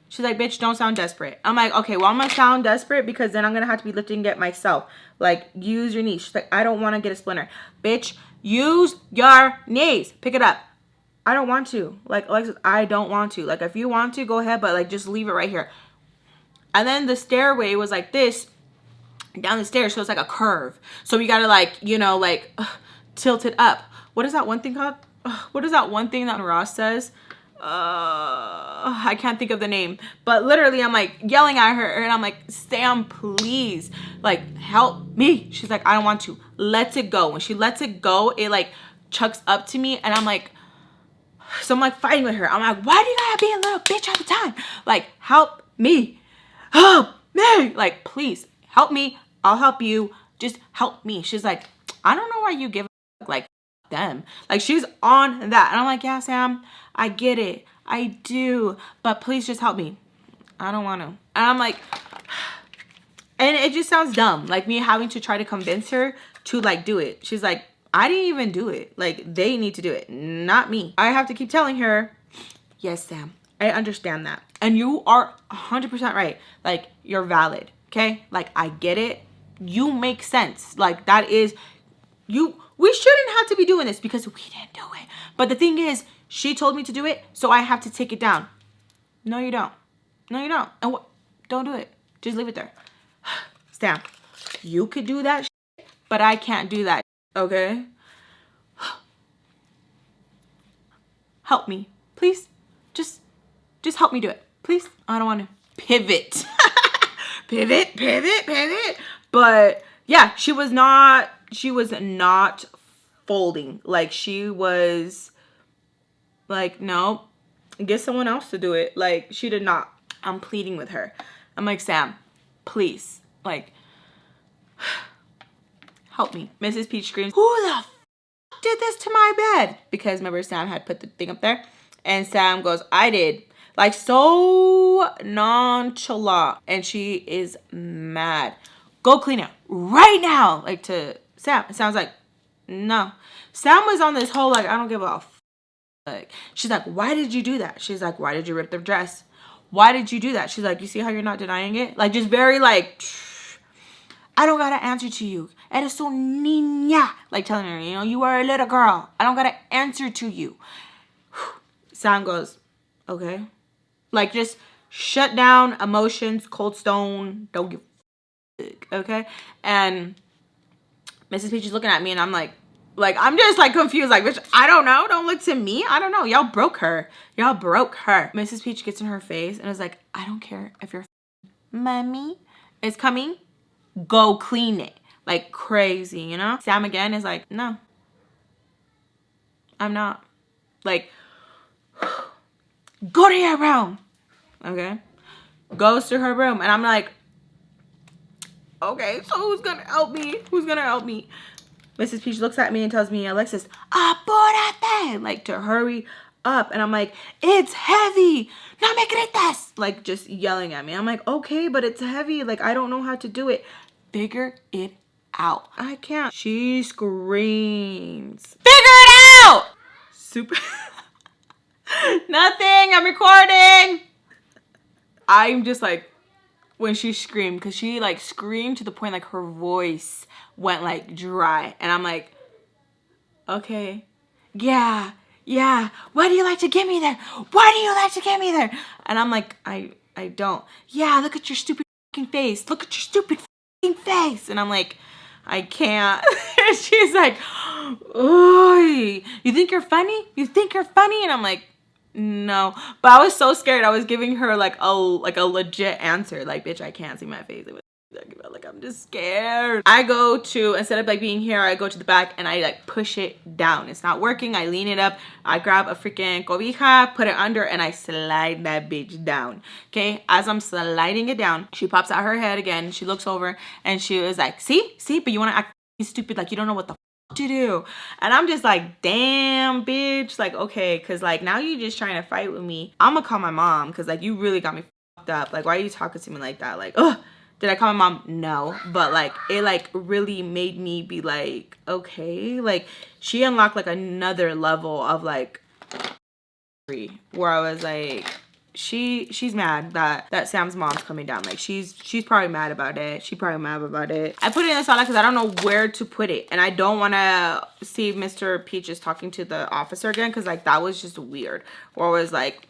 She's like, bitch, don't sound desperate. I'm like, okay, well, I'm gonna sound desperate because then I'm gonna have to be lifting it myself. Like, use your knees. She's like, I don't want to get a splinter. Bitch, use your knees. Pick it up. I don't want to. Like, Alexis, I don't want to. Like, if you want to, go ahead, but like, just leave it right here. And then the stairway was like this down the stairs, so it's like a curve. So we gotta like, you know, like tilt it up. What is that one thing called? What is that one thing that Ross says? I can't think of the name. But literally, I'm like yelling at her, and I'm like, Sam, please, like, help me. She's like, I don't want to. Let it go. When she lets it go, it like chucks up to me, and I'm like, so I'm like fighting with her. I'm like, why do you gotta be a little bitch all the time? Like, help me. Help me. Like, please help me. I'll help you. Just help me. She's like, I don't know why you give a fuck. Like, them. Like, she's on that. And I'm like, yeah, Sam, I get it. I do. But please just help me. I don't want to. And I'm like, and it just sounds dumb. Like, me having to try to convince her to like do it. She's like, I didn't even do it. Like, they need to do it, not me. I have to keep telling her, yes, Sam, I understand that. And you are 100% right. Like, you're valid, okay? Like, I get it. You make sense. Like, that is, we shouldn't have to be doing this because we didn't do it. But the thing is, she told me to do it, so I have to take it down. No, you don't. No, you don't. And what? Don't do it. Just leave it there. Sam, you could do that shit, but I can't do that. Okay? Help me. Please. Just help me do it. Please. I don't want to pivot. Pivot. But yeah, she was not folding. Like, she was like, no, get someone else to do it. Like, she did not. I'm pleading with her. I'm like, Sam, please. Like, help me. Mrs. Peach screams, who the f did this to my bed? Because remember, Sam had put the thing up there. And Sam goes, I did. Like, so nonchalant. And she is mad. Go clean it right now. Like, to Sam. It sounds like, no. Sam was on this whole, like, I don't give a f. Like, she's like, why did you do that? She's like, why did you rip the dress? Why did you do that? She's like, you see how you're not denying it? Like, just very like, I don't gotta answer to you. Eres so niña. Like, telling her, you know, you are a little girl. I don't gotta answer to you. Sam goes, okay. Like, just shut down, emotions, cold stone, don't give a fuck, okay? And Mrs. Peach is looking at me, and I'm like, I'm just like confused. Like, bitch, I don't know. Don't look to me. I don't know. Y'all broke her. Y'all broke her. Mrs. Peach gets in her face and is like, I don't care if your mommy is coming. Go clean it. Like crazy, you know? Sam again is like, no, I'm not. Like, go to your room. Okay? Goes to her room. And I'm like, okay, so who's gonna help me? Who's gonna help me? Mrs. Peach looks at me and tells me, Alexis, apúrate, like to hurry up. And I'm like, it's heavy. No me grites. Like just yelling at me. I'm like, okay, but it's heavy. Like I don't know how to do it. Figure it out. I can't. She screams, figure it out. Super. Nothing. I'm recording. I'm just like, when she screamed, because she like screamed to the point like her voice went like dry, and I'm like, okay, yeah, why do you like to get me there? Why do you like to get me there? And I'm like, I don't. Yeah, look at your stupid fucking face. Look at your stupid fucking face. And I'm like, I can't. And she's like, oy, you think you're funny? You think you're funny? And I'm like, no. But I was so scared. I was giving her like a legit answer. Like, bitch, I can't see my face. It was like, I'm just scared. I go to, instead of like being here, I go to the back and I like push it down. It's not working. I lean it up. I grab a freaking cobija, put it under, and I slide that bitch down. Okay, as I'm sliding it down, she pops out her head again. She looks over and she was like, see, but you want to act stupid, like you don't know what the to do. And I'm just like, damn, bitch. Like, okay, because like now you just trying to fight with me. I'm gonna call my mom, because like you really got me fucked up. Like, why are you talking to me like that? Like, ugh. Did I call my mom? No. But like it like really made me be like, okay. Like she unlocked like another level of like where I was like, she's mad that Sam's mom's coming down. Like she's probably mad about it. She probably mad about it. I put it in the sala because I don't know where to put it, and I don't want to see Mr. Peach is talking to the officer again, because like that was just weird. Or was like,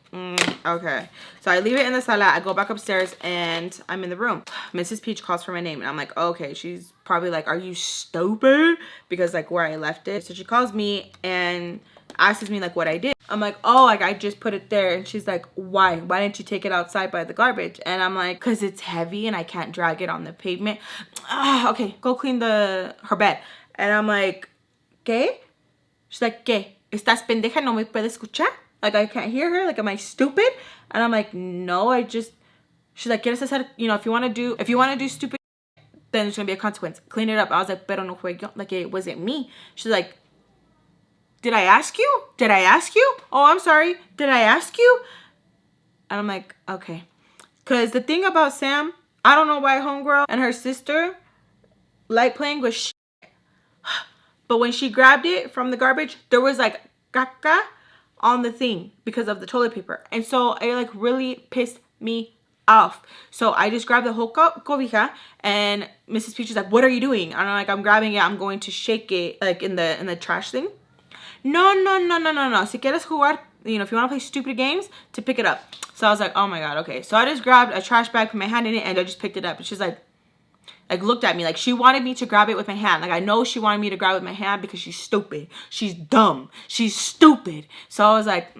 okay. So I leave it in the sala. I go back upstairs and I'm in the room. Mrs. Peach calls for my name, and I'm like, okay, she's probably like, are you stupid? Because like where I left it. So she calls me and asks me like what I did. I'm like, oh, like I just put it there. And she's like, why didn't you take it outside by the garbage? And I'm like, because it's heavy and I can't drag it on the pavement. Okay, go clean her bed. And I'm like, ¿qué? She's like, ¿qué? ¿Estás pendeja? No me puede escuchar? Like I can't hear her? Like am I stupid? And I'm like, no, she's like, ¿quieres hacer, you know, if you want to do stupid, then there's gonna be a consequence. Clean it up. I was like, pero no fue yo. Like it wasn't me. She's like, did I ask you? Did I ask you? Oh, I'm sorry. Did I ask you? And I'm like, okay. Because the thing about Sam, I don't know why homegirl and her sister like playing with shit. But when she grabbed it from the garbage, there was like caca on the thing because of the toilet paper. And so it like really pissed me off. So I just grabbed the whole cobija, and Mrs. Peach is like, what are you doing? And I'm like, I'm grabbing it. I'm going to shake it like in the trash thing. No. Si quieres jugar, you know, if you want to play stupid games, to pick it up. So I was like, oh my God, okay. So I just grabbed a trash bag, put my hand in it, and I just picked it up. And she's like looked at me like she wanted me to grab it with my hand. Like I know she wanted me to grab it with my hand because she's stupid. She's dumb. She's stupid. So I was like,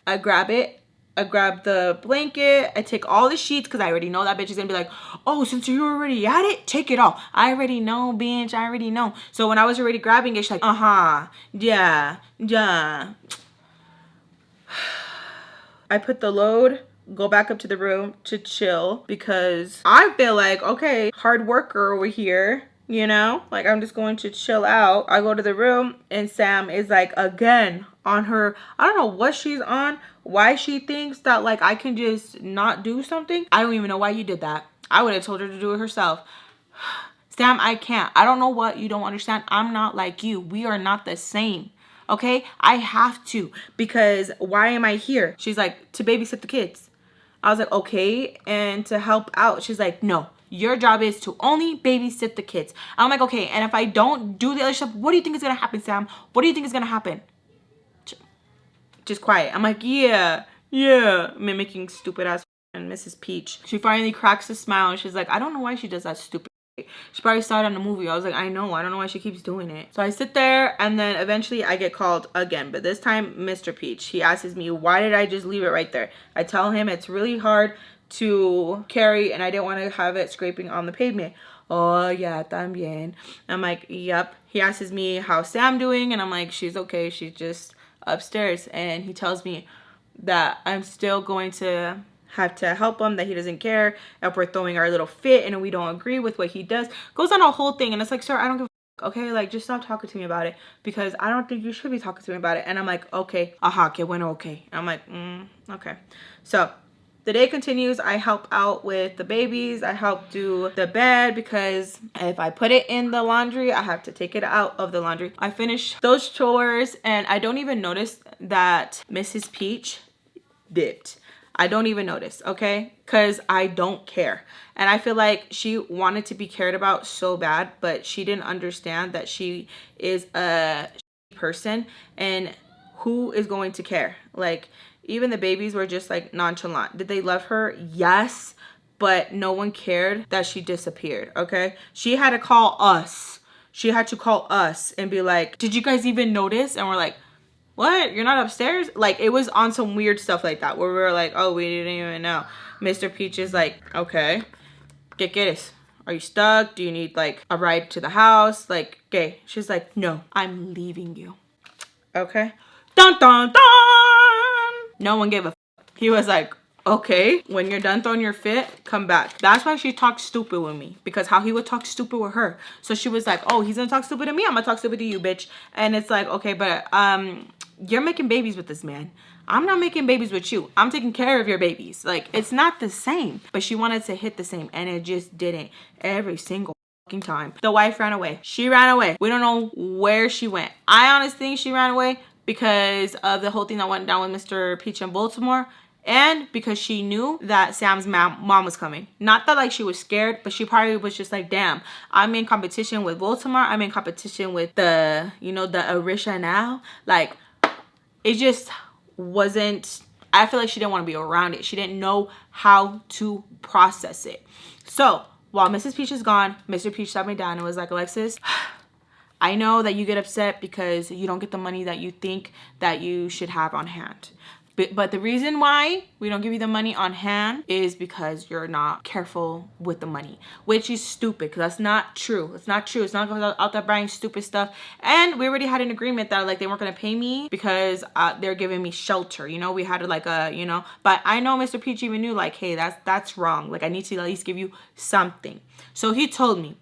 I grab it. I grab the blanket. I take all the sheets because I already know that bitch is going to be like, oh, since you're already at it, take it all. I already know, bitch. I already know. So when I was already grabbing it, she's like, yeah. I put the load, go back up to the room to chill because I feel like, okay, hard worker over here. You know, like I'm just going to chill out. I go to the room and Sam is like again on her, I don't know what she's on, why she thinks that like I can just not do something. I don't even know why you did that. I would have told her to do it herself. Sam, I can't. I don't know what you don't understand. I'm not like you. We are not the same. Okay, I have to, because why am I here? She's like, to babysit the kids. I was like, okay, and to help out. She's like, no. Your job is to only babysit the kids. I'm like, okay, and if I don't do the other stuff, what do you think is going to happen, Sam? What do you think is going to happen? just quiet. I'm like, yeah, mimicking stupid ass and Mrs. Peach. She finally cracks a smile and she's like, I don't know why she does that stupid. She probably saw it on the movie. I was like, I know. I don't know why she keeps doing it. So I sit there and then eventually I get called again. But this time, Mr. Peach. He asks me, why did I just leave it right there? I tell him it's really hard to carry and I didn't want to have it scraping on the pavement. Oh, yeah, también. I'm like, yep. He asks me, how's Sam doing? And I'm like, she's okay. She's just upstairs. And he tells me that I'm still going to have to help him, that he doesn't care if we're throwing our little fit and we don't agree with what he does. Goes on a whole thing and it's like, sir, I don't give a fuck, okay? Like, just stop talking to me about it because I don't think you should be talking to me about it. And I'm like, okay, aha, que bueno, okay. I'm like, okay. So the day continues. I help out with the babies. I help do the bed because if I put it in the laundry, I have to take it out of the laundry. I finish those chores and I don't even notice that Mrs. Peach dipped. I don't even notice, okay? Because I don't care. And I feel like she wanted to be cared about so bad, but she didn't understand that she is a person and who is going to care? Like, even the babies were just like nonchalant. Did they love her? Yes, but no one cared that she disappeared, okay? She had to call us. She had to call us and be like, did you guys even notice? And we're like, what? You're not upstairs? Like, it was on some weird stuff like that where we were like, oh, we didn't even know. Mr. Peach is like, okay, ¿qué quieres? Are you stuck? Do you need like a ride to the house? Like, okay. She's like, no, I'm leaving you. Okay. Dun, dun, dun. No one gave a f. He was like, okay, when you're done throwing your fit, come back. That's why she talked stupid with me, because how he would talk stupid with her. So she was like, oh, he's gonna talk stupid to me, I'm gonna talk stupid to you, bitch. And it's like, okay, but you're making babies with this man. I'm not making babies with you. I'm taking care of your babies. Like, it's not the same. But she wanted to hit the same and it just didn't every single fucking time. The wife ran away. She ran away. We don't know where she went. I honestly think she ran away because of the whole thing that went down with Mr. Peach in Baltimore. And because she knew that Sam's mom was coming. Not that like she was scared, but she probably was just like, damn, I'm in competition with Baltimore. I'm in competition with the, you know, the Arisha now. Like, it just wasn't, I feel like she didn't want to be around it. She didn't know how to process it. So while Mrs. Peach is gone, Mr. Peach sat me down and was like, Alexis, I know that you get upset because you don't get the money that you think that you should have on hand. But the reason why we don't give you the money on hand is because you're not careful with the money, which is stupid because that's not true. It's not true. It's not because I was out there buying stupid stuff. And we already had an agreement that like they weren't going to pay me because they're giving me shelter. You know, we had like a, you know, but I know Mr. Peach even knew like, hey, that's wrong. Like, I need to at least give you something. So he told me,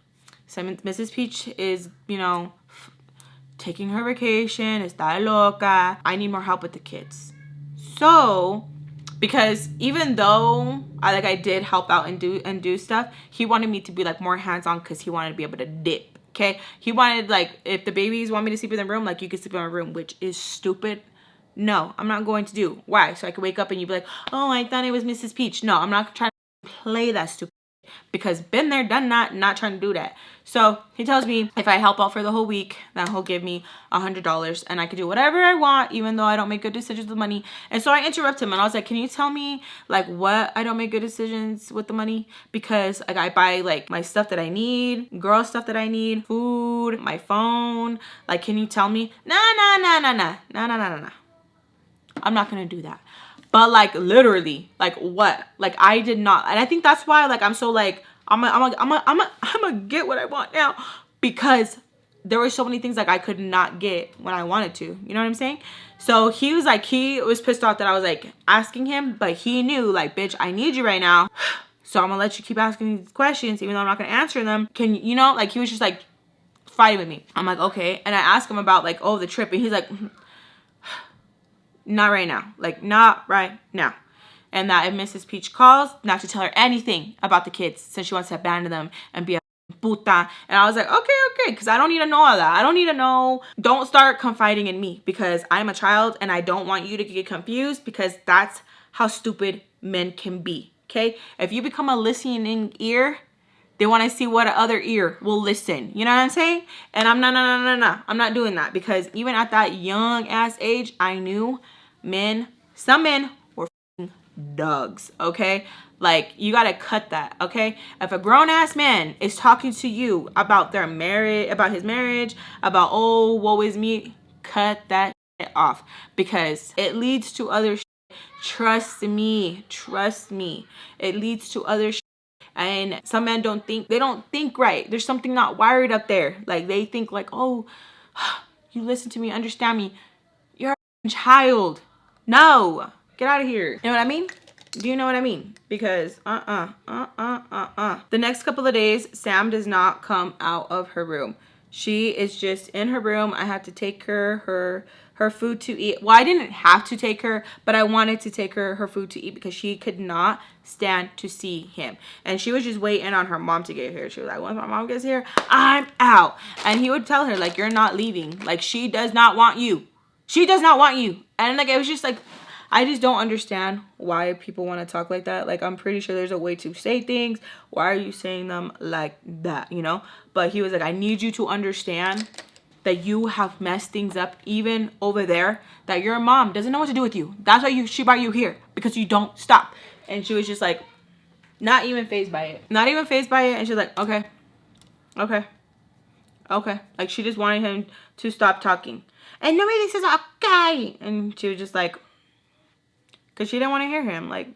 so Mrs. Peach is, you know, taking her vacation. Está loca. I need more help with the kids. So, because even though I did help out and do stuff, he wanted me to be like more hands-on because he wanted to be able to dip. Okay, he wanted like, if the babies want me to sleep in the room, like, you can sleep in my room, which is stupid. No, I'm not going to do. Why? So I could wake up and you'd be like, oh, I thought it was Mrs. Peach. No, I'm not trying to play that stupid. Because been there, done that, not trying to do that. So he tells me if I help out for the whole week, then he'll give me $100 and I can do whatever I want, even though I don't make good decisions with money. And so I interrupt him and I was like, can you tell me like what I don't make good decisions with the money? Because like I buy like my stuff that I need, girl stuff that I need, food, my phone. Like, can you tell me? Nah. I'm not gonna do that. But like literally, like what? Like I did not, and I think that's why like I'm so like I'm gonna get what I want now, because there were so many things like I could not get when I wanted to. You know what I'm saying? So he was like, he was pissed off that I was like asking him, but he knew like, bitch, I need you right now, so I'm gonna let you keep asking these questions even though I'm not gonna answer them. Can you know, like he was just like fighting with me. I'm like, okay, and I asked him about like, oh, the trip, and he's like, not right now. Like, not right now. And that if Mrs. Peach calls, not to tell her anything about the kids since she wants to abandon them and be a puta. And I was like, okay, because I don't need to know all that. I don't need to know. Don't start confiding in me because I'm a child and I don't want you to get confused because that's how stupid men can be, okay? If you become a listening ear, they want to see what other ear will listen. You know what I'm saying? And I'm not doing that because even at that young ass age, I knew some men were dogs, okay? Like, you gotta cut that, okay? If a grown-ass man is talking to you about their marriage, about his marriage, about, oh, woe is me, cut that shit off, because it leads to other shit. Trust me, it leads to other shit. And some men don't think right. There's something not wired up there. Like, they think like, oh, you listen to me, understand me. You're a child. No, get out of here. You know what I mean? Do you know what I mean? Because the next couple of days, Sam does not come out of her room. She is just in her room. I had to take her food to eat. Well, I didn't have to take her, but I wanted to take her food to eat because she could not stand to see him. And she was just waiting on her mom to get here. She was like, once my mom gets here, I'm out. And he would tell her, like, you're not leaving. Like, she does not want you. She does not want you. And, like, it was just like, I just don't understand why people want to talk like that. Like, I'm pretty sure there's a way to say things. Why are you saying them like that, you know? But he was like, I need you to understand that you have messed things up even over there, that your mom doesn't know what to do with you. That's why she brought you here, because you don't stop. And she was just like, not even fazed by it. Not even fazed by it. And she's like, okay. Like, she just wanted him to stop talking. And nobody says, okay. And she was just like, because she didn't want to hear him. Like,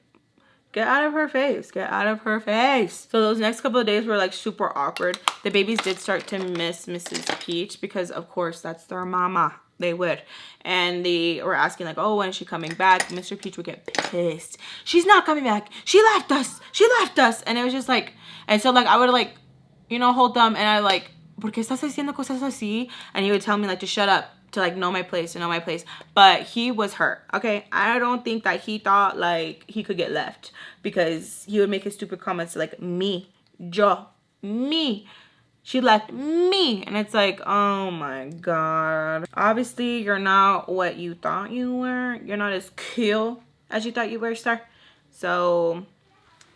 get out of her face. Get out of her face. So those next couple of days were, like, super awkward. The babies did start to miss Mrs. Peach because, of course, that's their mama. They would. And they were asking, like, oh, when is she coming back? Mr. Peach would get pissed. She's not coming back. She left us. She left us. And it was just, like, and so, like, I would, like, you know, hold them. And I, like, ¿por qué estás haciendo cosas así? And he would tell me, like, to shut up. To, like, know my place, but he was hurt, okay? I don't think that he thought, like, he could get left, because he would make his stupid comments like, me, she left me, and it's like, oh my god. Obviously, you're not what you thought you were. You're not as cool as you thought you were, sir. So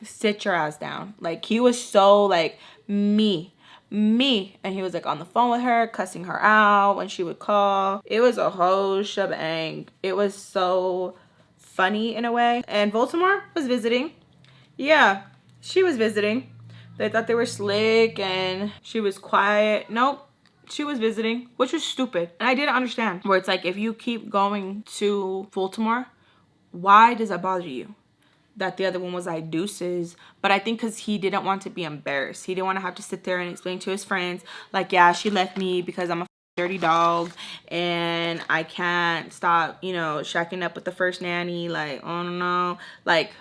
sit your ass down. Like, he was so, like, me, and he was, like, on the phone with her, cussing her out when she would call. It was a whole shebang. It was so funny in a way. And Baltimore was visiting. Yeah, she was visiting. They thought they were slick and she was quiet. Nope, she was visiting, which was stupid. And I didn't understand, where it's like, if you keep going to Baltimore, why does that bother you? That the other one was like deuces. But I think because he didn't want to be embarrassed. He didn't want to have to sit there and explain to his friends, like, yeah, she left me because I'm a dirty dog and I can't stop, you know, shacking up with the first nanny. Like, oh no. Like,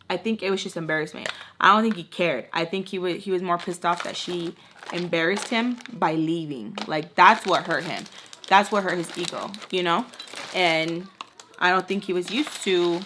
I think it was just embarrassment. I don't think he cared. I think he was more pissed off that she embarrassed him by leaving. Like, that's what hurt him. That's what hurt his ego, you know? And I don't think he was used to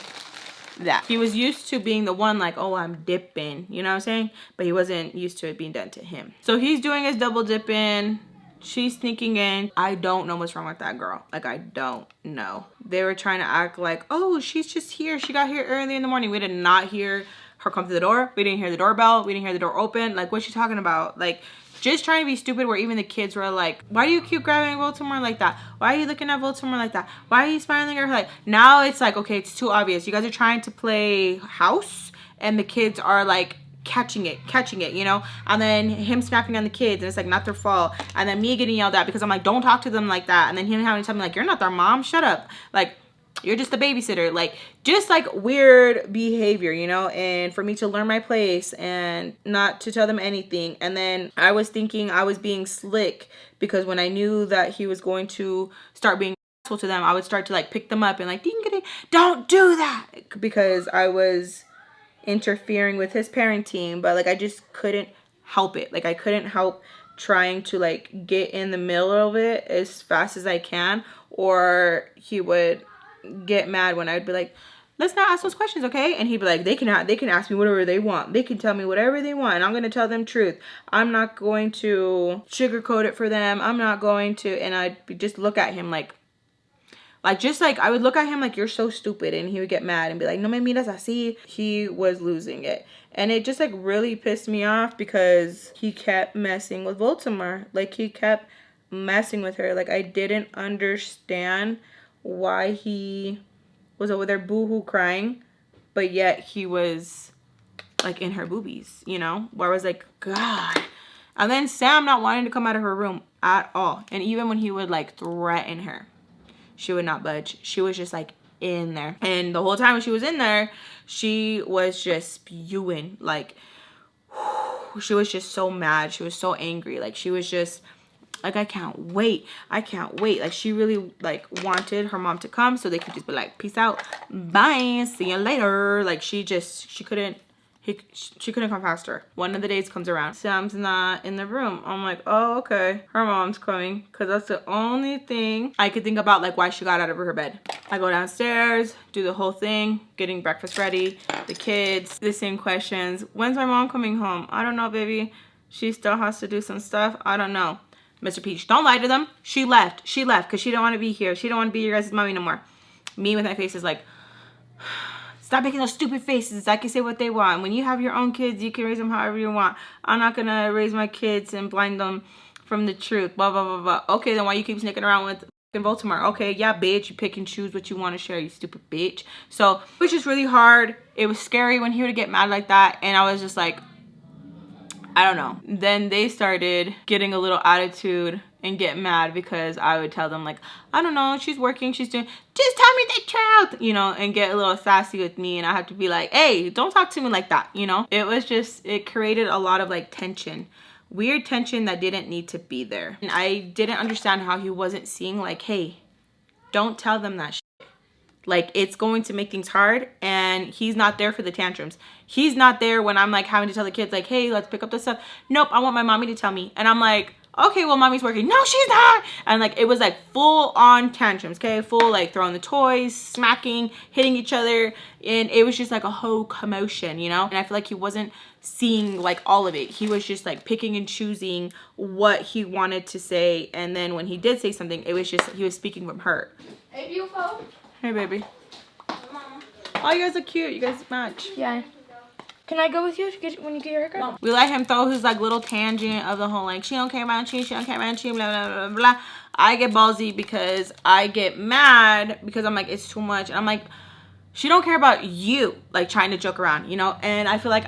that. He was used to being the one, like, oh, I'm dipping, you know what I'm saying? But he wasn't used to it being done to him. So he's doing his double dipping. She's sneaking in. I don't know what's wrong with that girl. Like, I don't know. They were trying to act like, oh, she's just here. She got here early in the morning. We did not hear her come to the door. We didn't hear the doorbell. We didn't hear the door open. Like, what's she talking about? Like, just trying to be stupid, where even the kids were like, why do you keep grabbing Baltimore like that? Why are you looking at Baltimore like that? Why are you smiling at her? Like, now it's like, okay, it's too obvious. You guys are trying to play house and the kids are like catching it, you know? And then him snapping on the kids and it's like not their fault. And then me getting yelled at because I'm like, don't talk to them like that. And then him having to tell me like, you're not their mom, shut up. Like, you're just the babysitter. Like, just like weird behavior, you know? And for me to learn my place and not to tell them anything. And then I was thinking I was being slick because when I knew that he was going to start being asshole to them, I would start to like pick them up and like, don't do that, because I was interfering with his parenting. But like, I just couldn't help it. Like, I couldn't help trying to like get in the middle of it as fast as I can, or he would get mad when I would be like, let's not ask those questions, okay? And he'd be like, they can ask me whatever they want. They can tell me whatever they want, and I'm going to tell them truth. I'm not going to sugarcoat it for them. I'm not going to. And I'd just look at him like just like I would look at him like, you're so stupid, and he would get mad and be like, no me miras así. He was losing it, and it just like really pissed me off because he kept messing with Baltimore. Like, he kept messing with her. Like, I didn't understand why he was over there boohoo crying, but yet he was like in her boobies, you know? Where I was like, God. And then Sam not wanting to come out of her room at all. And even when he would like threaten her, she would not budge. She was just like in there. And the whole time when she was in there, she was just spewing. Like, she was just so mad. She was so angry. Like, she was just like, I can't wait. I can't wait. Like, she really like wanted her mom to come so they could just be like, peace out. Bye. See you later. Like, she couldn't come past her. One of the days comes around. Sam's not in the room. I'm like, oh, okay. Her mom's coming. Because that's the only thing I could think about, like, why she got out of her bed. I go downstairs, do the whole thing, getting breakfast ready, the kids, the same questions. When's my mom coming home? I don't know, baby. She still has to do some stuff. I don't know. Mr. Peach, don't lie to them. She left. She left because she don't want to be here. She don't want to be your guys' mommy no more. Me with my face is like, stop making those stupid faces. I can say what they want. When you have your own kids, you can raise them however you want. I'm not going to raise my kids and blind them from the truth. Blah, blah, blah, blah. Okay, then why you keep sneaking around with Baltimore? Okay, yeah, bitch. You pick and choose what you want to share, you stupid bitch. So it was just really hard. It was scary when he would get mad like that. And I was just like, I don't know. Then they started getting a little attitude and get mad because I would tell them like, I don't know, she's working, she's doing, just tell me the truth, you know, and get a little sassy with me. And I have to be like, hey, don't talk to me like that, you know. It was just, it created a lot of like tension, weird tension that didn't need to be there. And I didn't understand how he wasn't seeing like, hey, don't tell them that shit. Like, it's going to make things hard, and he's not there for the tantrums. He's not there when I'm like having to tell the kids like, hey, let's pick up the stuff. Nope, I want my mommy to tell me. And I'm like, okay, well, mommy's working. No, she's not. And like, it was like full on tantrums, okay? Full like throwing the toys, smacking, hitting each other. And it was just like a whole commotion, you know? And I feel like he wasn't seeing like all of it. He was just like picking and choosing what he wanted to say. And then when he did say something, it was just, he was speaking from hurt. Hey, beautiful. Hey, baby. Oh, you guys are cute. You guys match. Yeah. Can I go with you when you get your haircut? We let him throw his like little tangent of the whole like, she don't care about you, she don't care about you, blah, blah, blah, blah. I get ballsy because I get mad because I'm like, it's too much. And I'm like, she don't care about you, like trying to joke around, you know? And I feel like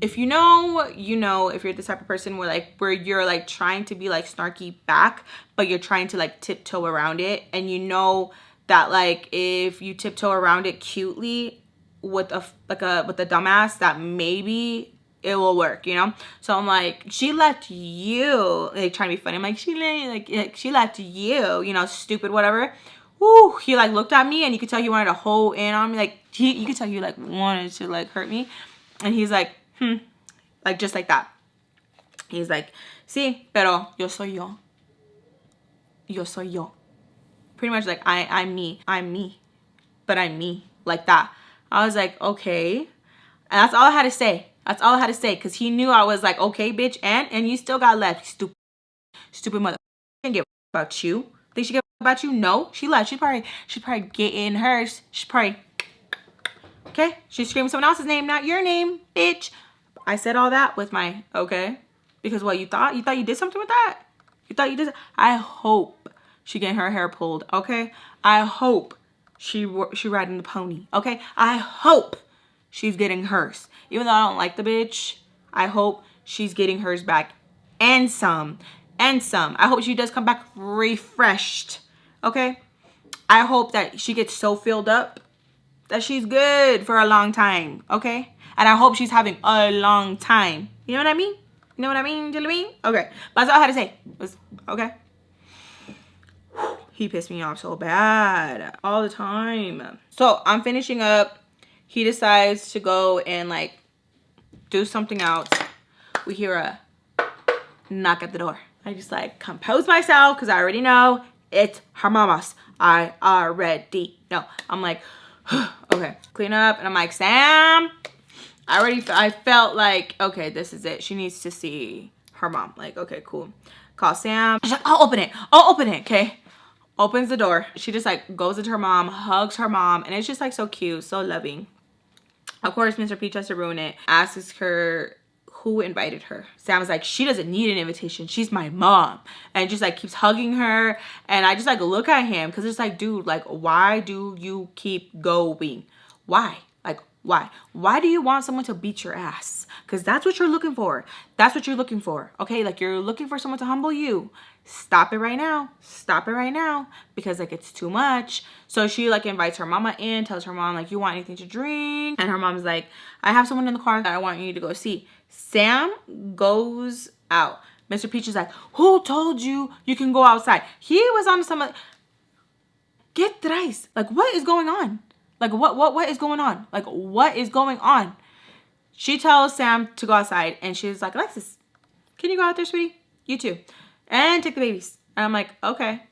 if you know, you know, if you're the type of person where you're like trying to be like snarky back, but you're trying to like tiptoe around it, and you know that like if you tiptoe around it cutely with a dumbass, that maybe it will work, you know? So I'm like, she left you, like trying to be funny. I'm like, she left you, you know, stupid whatever. Woo, he like looked at me and you could tell he wanted to hold in on me, like you could tell he like wanted to like hurt me. And he's like, like just like that. He's like, sí, pero yo soy yo. Yo soy yo. Pretty much like, I'm me, but I'm me, like that. I was like, okay. And that's all I had to say. That's all I had to say, because he knew I was like, okay, bitch, and you still got left, stupid mother. She didn't give a about you. Think she give a about you? No, she left. She's probably getting hers. She's probably, okay? She's screaming someone else's name, not your name, bitch. I said all that with my, okay. Because what, you thought you did something with that? You thought you did? I hope she getting her hair pulled, okay? I hope she riding the pony, okay? I hope she's getting hers. Even though I don't like the bitch, I hope she's getting hers back and some. I hope she does come back refreshed, okay? I hope that she gets so filled up that she's good for a long time, okay? And I hope she's having a long time. You know what I mean? You know what I mean? Do you know what I mean? Okay. But that's all I had to say. Okay. He pissed me off so bad all the time. So I'm finishing up. He decides to go and like do something else. We hear a knock at the door. I just like compose myself because I already know it's her mama's. I already know. I'm like, okay, clean up. And I'm like, Sam, I felt like, okay, this is it. She needs to see her mom. Like, okay, cool. Call Sam. She's like, I'll open it, okay? Opens the door. She just like goes into her mom, hugs her mom, and it's just like so cute, so loving. Of course, Mr. Peach has to ruin it. Asks her who invited her? Sam was like, she doesn't need an invitation. She's my mom. And just like keeps hugging her. And I just like look at him because it's like, dude, like, why do you keep going? Why? Like, why? Why do you want someone to beat your ass? Because that's what you're looking for. That's what you're looking for. Okay, like you're looking for someone to humble you. Stop it right now. Stop it right now. Because like it's too much. So she like invites her mama in, tells her mom like, you want anything to drink? And her mom's like, I have someone in the car that I want you to go see. Sam goes out. Mr. Peach is like, who told you you can go outside? He was on some, get traes. Like what is going on? Like what is going on? Like what is going on? She tells Sam to go outside and she's like, Alexis, can you go out there, sweetie? You too. And take the babies. And I'm like, okay.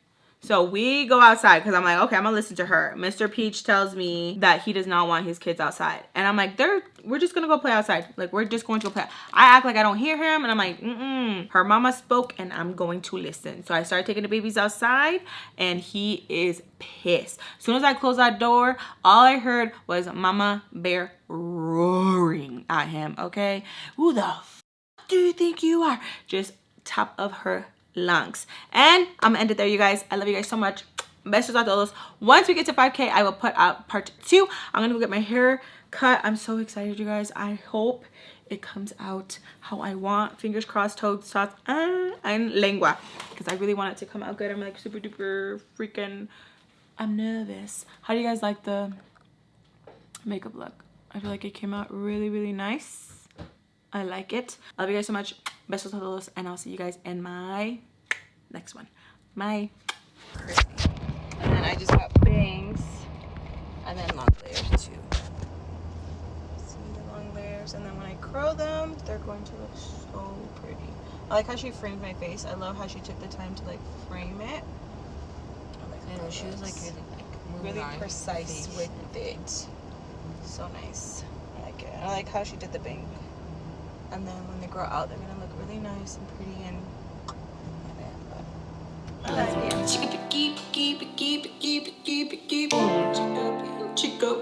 So we go outside because I'm like, okay, I'm gonna listen to her. Mr. Peach tells me that he does not want his kids outside. And I'm like, we're just gonna go play outside. Like, we're just going to go play. I act like I don't hear him. And I'm like, her mama spoke and I'm going to listen. So I started taking the babies outside and he is pissed. As soon as I closed that door, all I heard was Mama Bear roaring at him, okay? Who the f do you think you are? Just top of her lungs. And I'm gonna end it there, you guys. I love you guys so much. Besos a todos. Once we get to 5K, I will put out part 2. I'm gonna go get my hair cut. I'm so excited, you guys. I hope it comes out how I want. Fingers crossed, toes, tots, and lengua. Because I really want it to come out good. I'm like super duper freaking, I'm nervous. How do you guys like the makeup look? I feel like it came out really, really nice. I like it. I love you guys so much. Besos a todos, and I'll see you guys in my next one. Bye. And then I just got bangs, and then long layers too. See the long layers, and then when I curl them, they're going to look so pretty. I like how she framed my face. I love how she took the time to like frame it. I know she was like really precise with it. So nice. I like it. I like how she did the bang. And then when they grow out, they're gonna look really nice and pretty and chica,